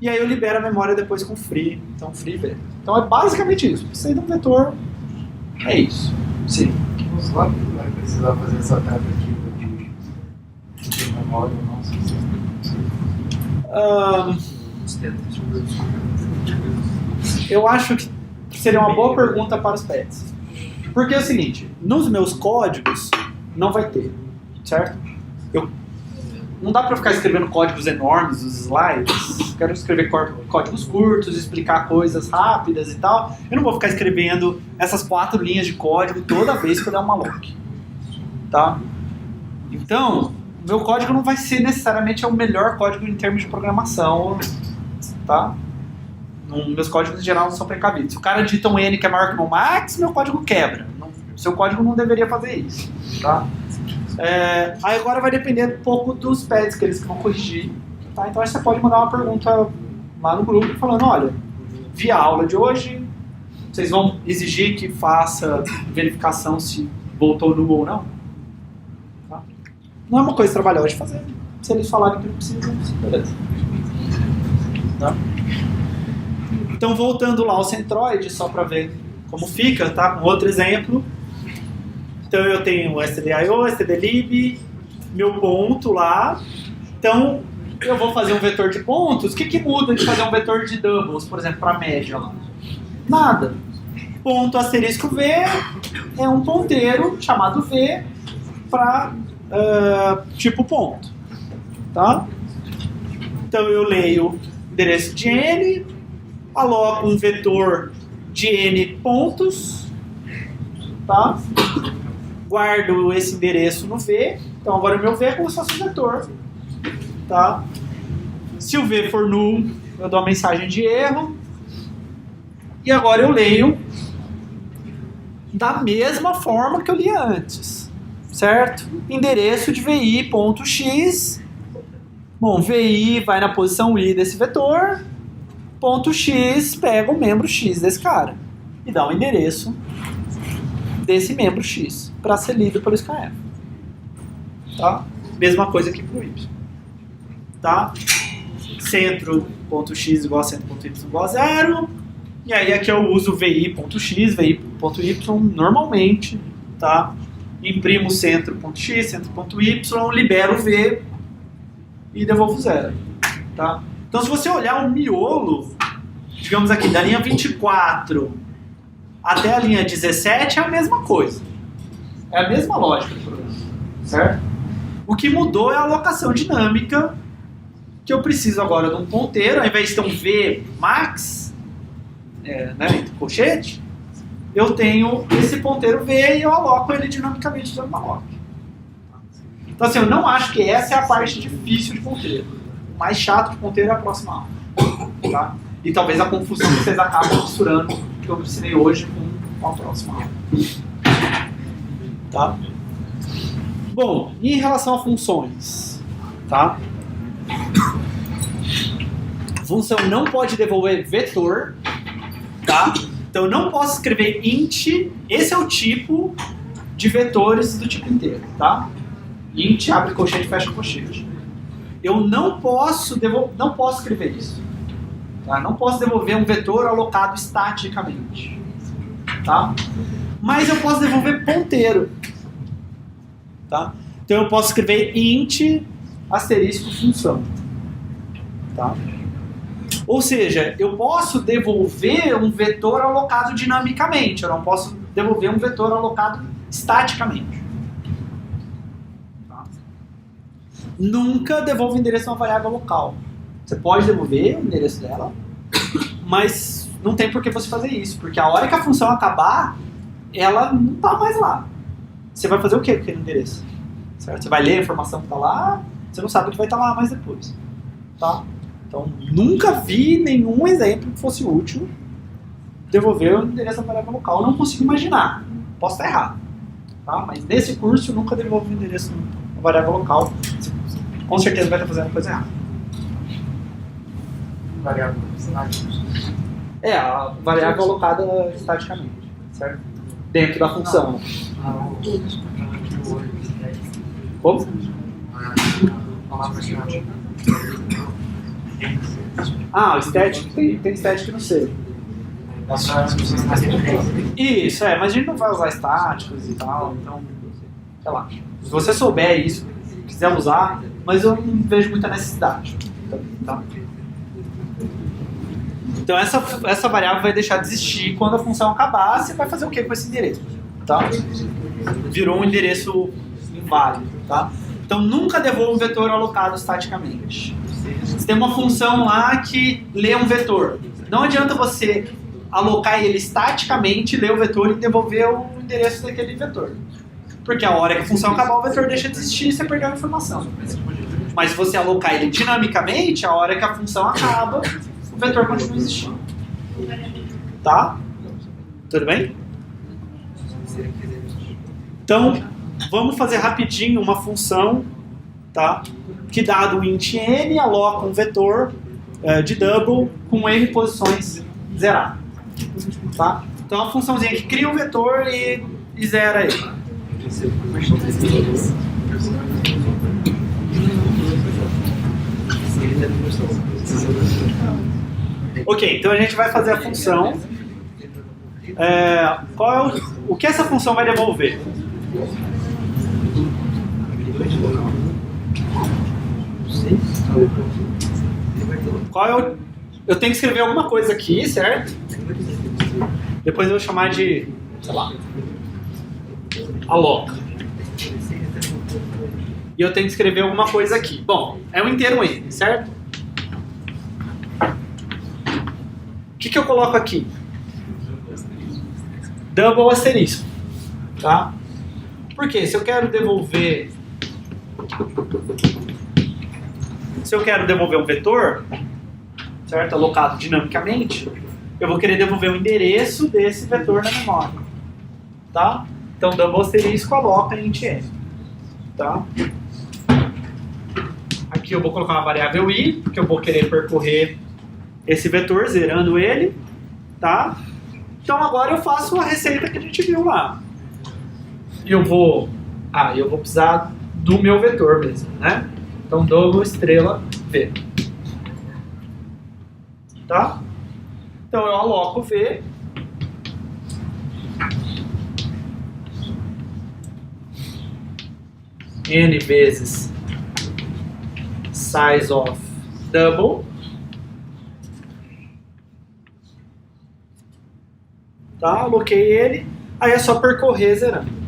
E aí eu libero a memória depois com free. Então, free v. Então é basicamente isso. Precisa de um vetor. É isso. Sim. Os lá vai precisar fazer essa tentativa de memória ou não? Eu acho que seria uma boa pergunta para os pets. Porque é o seguinte, nos meus códigos não vai ter, certo? Não dá para ficar escrevendo códigos enormes, os slides. Quero escrever códigos curtos, explicar coisas rápidas e tal. Eu não vou ficar escrevendo essas 4 linhas de código toda vez que eu der uma lock. Tá? Então, meu código não vai ser necessariamente o melhor código em termos de programação. Tá? Meus códigos em geral não são precavidos. Se o cara digita um N que é maior que o max, meu código quebra. Seu código não deveria fazer isso. Tá? Aí agora vai depender um pouco dos pads que eles vão corrigir. Tá? Então aí você pode mandar uma pergunta lá no grupo falando, olha, vi a aula de hoje, vocês vão exigir que faça verificação se voltou null ou não? Tá? Não é uma coisa trabalhosa de fazer. Se eles falarem que não precisam, beleza. Tá? Então voltando lá ao Centroid, só para ver como fica, tá? Com outro exemplo. Então eu tenho o stdio, stdlib, meu ponto lá. Então eu vou fazer um vetor de pontos. O que muda de fazer um vetor de doubles, por exemplo, para média lá? Nada. Ponto asterisco v é um ponteiro chamado v para tipo ponto. Tá? Então eu leio endereço de n, aloco um vetor de n pontos, tá? Guardo esse endereço no v, então agora o meu v é como se fosse um vetor, tá? Se o v for null, eu dou uma mensagem de erro, e agora eu leio da mesma forma que eu lia antes, certo? Endereço de vi.x, bom, vi vai na posição i desse vetor, ponto x pega o membro x desse cara e dá o endereço desse membro x para ser lido pelo scanf. Tá? Mesma coisa aqui para o y. Tá? Centro.x igual a centro.y igual a 0. E aí aqui eu uso vi.x, vi.y normalmente. Tá? Imprimo centro.x, centro.y, libero o v e devolvo 0. Tá? Então se você olhar o miolo, digamos aqui, da linha 24 até a linha 17 é a mesma coisa. É a mesma lógica do programa. Certo? O que mudou é a alocação dinâmica, que eu preciso agora de um ponteiro, ao invés de ter um v max, entre colchete, eu tenho esse ponteiro v e eu aloco ele dinamicamente dentro da lock. Então assim, eu não acho que essa é a parte difícil de ponteiro. O mais chato de ponteiro é a próxima aula. Tá? E talvez a confusão que vocês acabam misturando que eu ensinei hoje com a próxima aula. Tá? Bom, e em relação a funções? Tá? Função não pode devolver vetor. Tá? Então eu não posso escrever int. Esse é o tipo de vetores do tipo inteiro. Tá? Int, abre colchete, fecha colchete. Eu não posso escrever isso. Tá? Não posso devolver um vetor alocado estaticamente. Tá? Mas eu posso devolver ponteiro. Tá? Então eu posso escrever int asterisco função. Tá? Ou seja, eu posso devolver um vetor alocado dinamicamente. Eu não posso devolver um vetor alocado estaticamente. Tá? Nunca devolva o endereço de uma variável local. Você pode devolver o endereço dela, mas não tem por que você fazer isso, porque a hora que a função acabar, ela não está mais lá. Você vai fazer o que com aquele endereço? Certo? Você vai ler a informação que está lá, você não sabe o que vai estar lá mais depois. Tá? Então, nunca vi nenhum exemplo que fosse útil devolver o endereço da variável local. Eu não consigo imaginar. Posso estar errado. Tá? Mas nesse curso, eu nunca devolvo o endereço da variável local. Você, com certeza vai estar fazendo coisa errada. variável estática. É, a variável alocada estaticamente, certo? Dentro da função. Como? Ah, o static tem static no C. Isso, mas a gente não vai usar estáticos e tal, então, sei lá. Se você souber isso, quiser usar, mas eu não vejo muita necessidade. Tá? Então essa variável vai deixar de existir quando a função acabar. Você vai fazer o que com esse endereço? Tá? Virou um endereço inválido. Tá? Então nunca devolva um vetor alocado estaticamente. Você tem uma função lá que lê um vetor. Não adianta você alocar ele estaticamente, ler o vetor e devolver o endereço daquele vetor. Porque a hora que a função acabar, o vetor deixa de existir e você perdeu a informação. Mas se você alocar ele dinamicamente, a hora que a função acaba, o vetor continua existindo. Tá? Tudo bem? Então, vamos fazer rapidinho uma função, tá? Que dado o int n, aloca um vetor de double com n posições zerado. Tá? Então, é uma funçãozinha que cria um vetor e zera ele. Ok, então a gente vai fazer a função. O que essa função vai devolver? Eu tenho que escrever alguma coisa aqui, certo? Depois eu vou chamar de, sei lá, aloca. E eu tenho que escrever alguma coisa aqui. Bom, é um inteiro n, certo? O que eu coloco aqui? Double asterisco. Tá? Porque se eu quero devolver... Se eu quero devolver um vetor, certo? Alocado dinamicamente, eu vou querer devolver o endereço desse vetor na memória. Tá? Então, double asterisco aloca em int n. Tá? Aqui eu vou colocar uma variável i, porque eu vou querer percorrer esse vetor, zerando ele. Tá? Então, agora eu faço a receita que a gente viu lá. Eu vou precisar do meu vetor mesmo, né? Então, double estrela v. Tá? Então, eu aloco v. N vezes size of double. Tá? Aloquei ele. Aí é só percorrer zerando.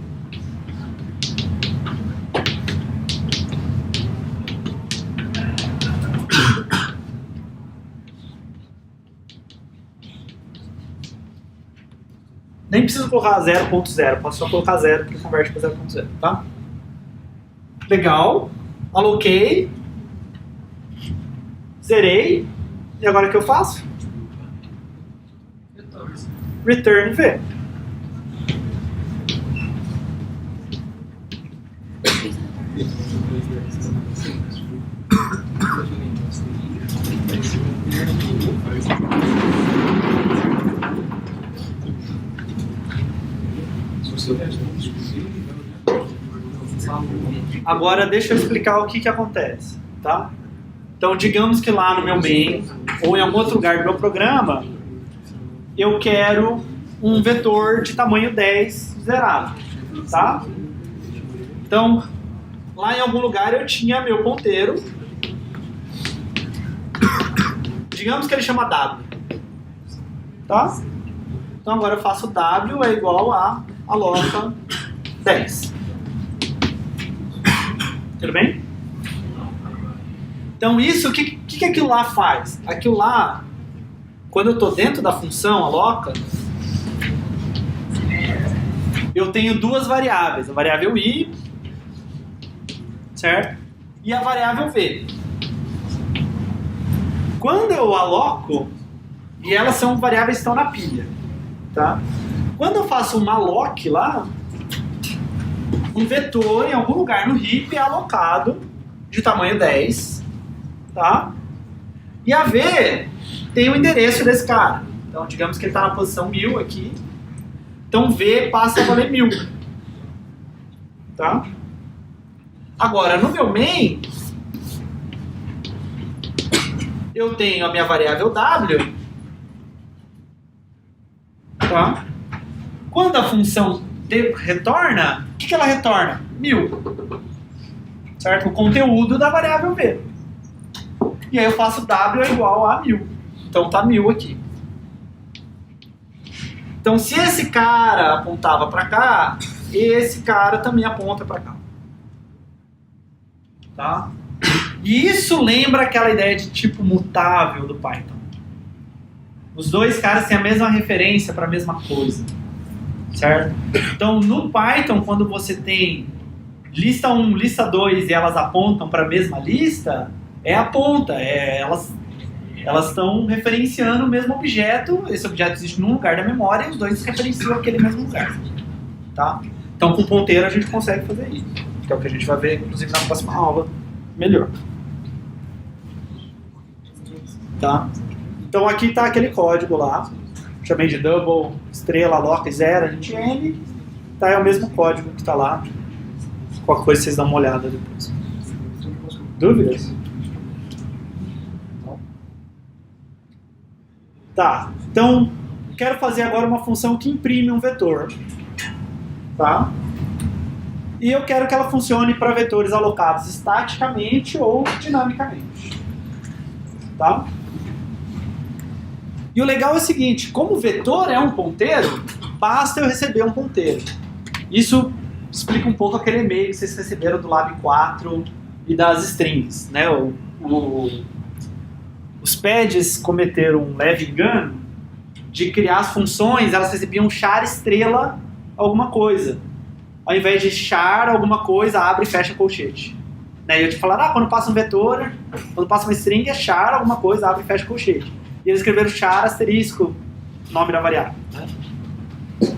Nem preciso colocar 0.0, posso só colocar 0 que converte para 0.0, tá? Legal, aloquei, zerei, e agora o que eu faço? Return v. Agora deixa eu explicar o que acontece, tá? Então digamos que lá no meu main ou em algum outro lugar do meu programa eu quero um vetor de tamanho 10 zerado, tá? Então lá em algum lugar eu tinha meu ponteiro, digamos que ele chama W, tá? Então agora eu faço W é igual a aloca 10. Tudo bem? Então isso, o que aquilo lá faz? Aquilo lá, quando eu estou dentro da função aloca, eu tenho duas variáveis, a variável i, certo? E a variável v. Quando eu aloco, e elas são variáveis que estão na pilha, tá? Quando eu faço uma alloc lá, um vetor em algum lugar no heap é alocado de tamanho 10, tá? E a V tem o endereço desse cara. Então, digamos que ele está na posição 1000 aqui. Então, V passa a valer 1000. Tá? Agora, no meu main, eu tenho a minha variável W. Tá? Quando a função retorna, o que ela retorna? 1000. Certo? O conteúdo da variável V. E aí eu faço W é igual a 1000. Então tá 1000 aqui. Então se esse cara apontava para cá, esse cara também aponta para cá. Tá? E isso lembra aquela ideia de tipo mutável do Python. Os dois caras têm a mesma referência para a mesma coisa. Certo? Então no Python, quando você tem lista 1, lista 2 e elas apontam para a mesma lista, aponta, elas estão referenciando o mesmo objeto, esse objeto existe num lugar da memória e os dois referenciam aquele mesmo lugar. Tá? Então com ponteiro a gente consegue fazer isso, que é o que a gente vai ver inclusive na próxima aula melhor. Tá? Então aqui está aquele código lá, chamei de double, estrela, lock, zero, a gente n, tá, é o mesmo código que está lá. Qualquer coisa vocês dão uma olhada depois. Dúvidas? Tá, então quero fazer agora uma função que imprime um vetor. Tá? E eu quero que ela funcione para vetores alocados estaticamente ou dinamicamente. Tá? E o legal é o seguinte, como o vetor é um ponteiro, basta eu receber um ponteiro. Isso explica um pouco aquele e-mail que vocês receberam do Lab 4 e das strings. Né? Os pads cometeram um leve engano de criar as funções, elas recebiam char estrela alguma coisa. Ao invés de char alguma coisa, abre e fecha colchete. Né? E eu te falar, quando passa um vetor, quando passa uma string é char alguma coisa, abre e fecha colchete. E eles escreveram char asterisco, nome da variável. Né?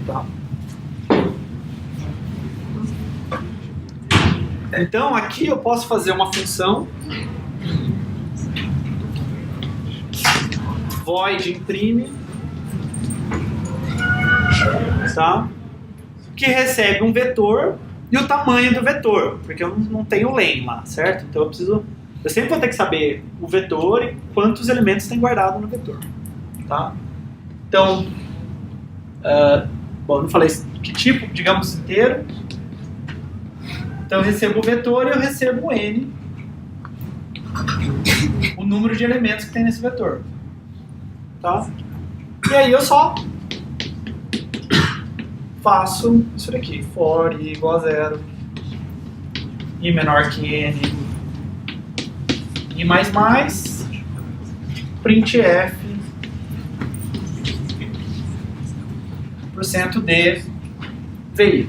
Tá. Então aqui eu posso fazer uma função void imprime, tá? Que recebe um vetor e o tamanho do vetor, porque eu não tenho len lá, certo? Então eu sempre vou ter que saber o vetor e quantos elementos tem guardado no vetor, tá? Então, bom, não falei que tipo, digamos inteiro. Então eu recebo o vetor e eu recebo o n, o número de elementos que tem nesse vetor. Tá? E aí eu só faço isso daqui, for i igual a 0, i menor que n, i mais mais, printf, %d, vi.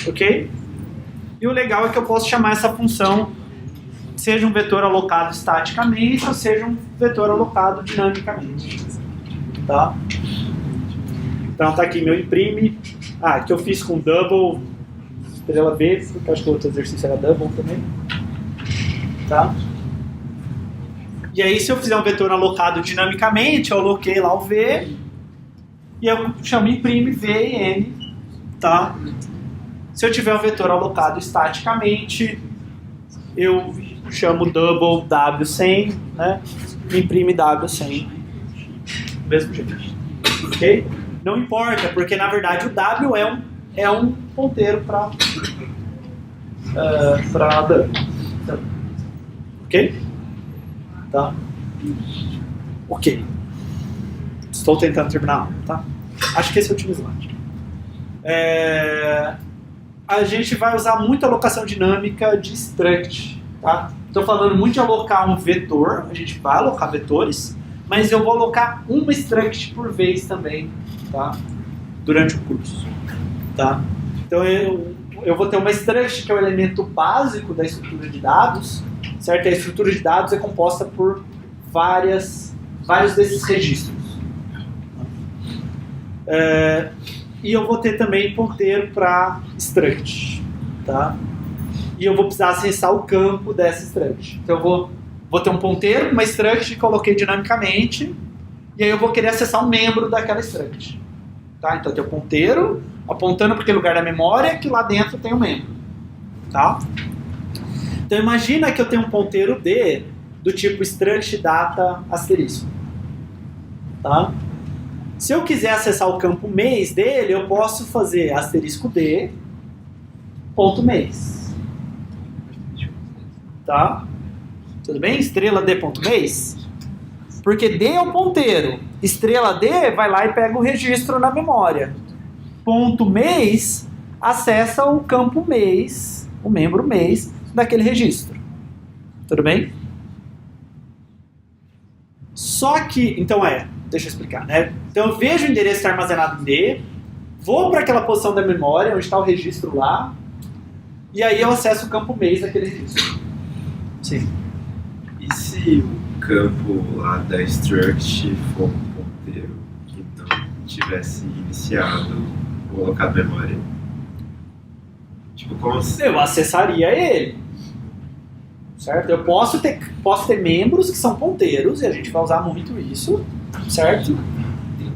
Ok? E o legal é que eu posso chamar essa função seja um vetor alocado estaticamente ou seja um vetor alocado dinamicamente. Tá? Então tá aqui meu imprime. Que eu fiz com double, estrela V, porque acho que o outro exercício era double também. Tá? E aí se eu fizer um vetor alocado dinamicamente, eu aloquei lá o V e eu chamo imprime V e N. Tá? Se eu tiver um vetor alocado estaticamente, eu chamo double W100, né? Imprime W100. Mesmo jeito. Ok? Não importa, porque na verdade o W é um ponteiro para W. Ok? Tá? Ok. Estou tentando terminar a aula, tá? Acho que esse é o último slide. A gente vai usar muito alocação dinâmica de struct, tá? Estou falando muito de alocar um vetor, a gente vai alocar vetores, mas eu vou alocar uma struct por vez também, tá? Durante o curso, tá? Então eu vou ter uma struct que é o elemento básico da estrutura de dados, certo? A estrutura de dados é composta por vários desses registros. E eu vou ter também ponteiro para struct, tá? E eu vou precisar acessar o campo dessa struct. Então eu vou ter um ponteiro, uma struct que coloquei dinamicamente, e aí eu vou querer acessar um membro daquela struct. Tá? Então eu tenho o ponteiro apontando para aquele lugar da memória que lá dentro tem um membro. Tá? Então imagina que eu tenho um ponteiro D do tipo struct data asterisco. Tá? Se eu quiser acessar o campo mês dele, eu posso fazer asterisco D ponto mês. Tá? Tudo bem? Estrela D ponto mês. Porque D é o ponteiro. Estrela D vai lá e pega o registro na memória. Ponto mês acessa o campo mês, o membro mês daquele registro. Tudo bem? Só que, então deixa eu explicar, né? Então eu vejo o endereço que está armazenado em D, vou para aquela posição da memória onde está o registro lá, e aí eu acesso o campo mês daquele registro. Sim. E se o campo lá da struct for um ponteiro que não tivesse iniciado ou colocado memória? Tipo, como se... Eu acessaria ele. Certo? Eu posso ter membros que são ponteiros, e a gente vai usar muito isso, certo?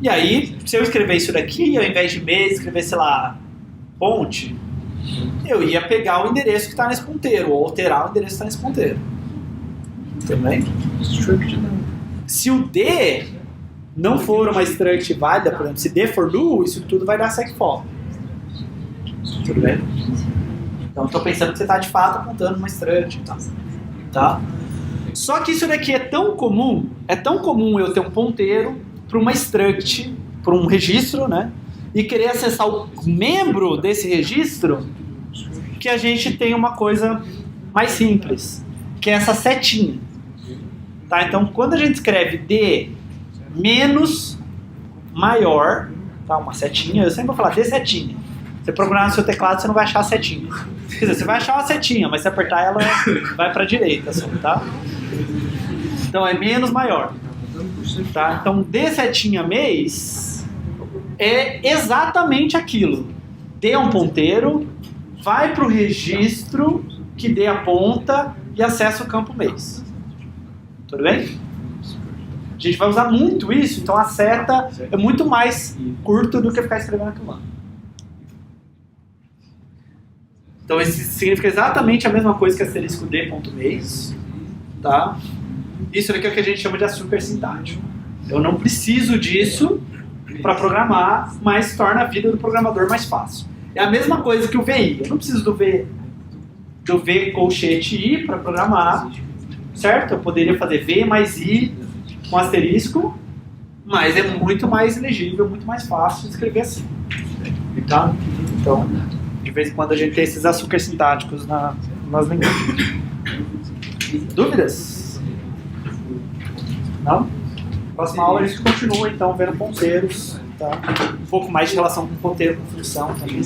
E aí, se eu escrever isso daqui, ao invés de mês, escrever, sei lá, ponte, eu ia pegar o endereço que está nesse ponteiro, ou alterar o endereço que está nesse ponteiro. Tudo bem? Se o D não for uma struct válida, por exemplo, se D for null, isso tudo vai dar segfor. Tudo bem? Então, estou pensando que você está de fato apontando uma struct e tal. Tá? Só que isso daqui é tão comum eu ter um ponteiro para uma struct, para um registro, né? E querer acessar o membro desse registro, que a gente tem uma coisa mais simples, que é essa setinha. Tá? Então, quando a gente escreve D menos maior, tá? Uma setinha, eu sempre vou falar D setinha. Você procurar no seu teclado, você não vai achar a setinha. Quer dizer, você vai achar uma setinha, mas se apertar ela, vai para a direita, assim, tá? Então é menos maior. Tá? Então D setinha mês é exatamente aquilo. D é um ponteiro, vai para o registro que D aponta e acessa o campo mês. Tudo bem? A gente vai usar muito isso, então a seta é muito mais curto do que ficar escrevendo aquilo lá. Então isso significa exatamente a mesma coisa que asterisco D.mês, tá? Isso aqui é o que a gente chama de assunto sintático. Eu não preciso disso para programar, mas torna a vida do programador mais fácil. É a mesma coisa que o VI. Eu não preciso do V colchete I para programar, certo? Eu poderia fazer V mais I com asterisco, mas é muito mais legível, muito mais fácil de escrever assim. Tá? Então, de vez em quando a gente tem esses açúcares sintáticos nas linguagens. Dúvidas? Não? Próxima aula a gente continua então vendo ponteiros, tá? Um pouco mais de relação com ponteiro, com função também.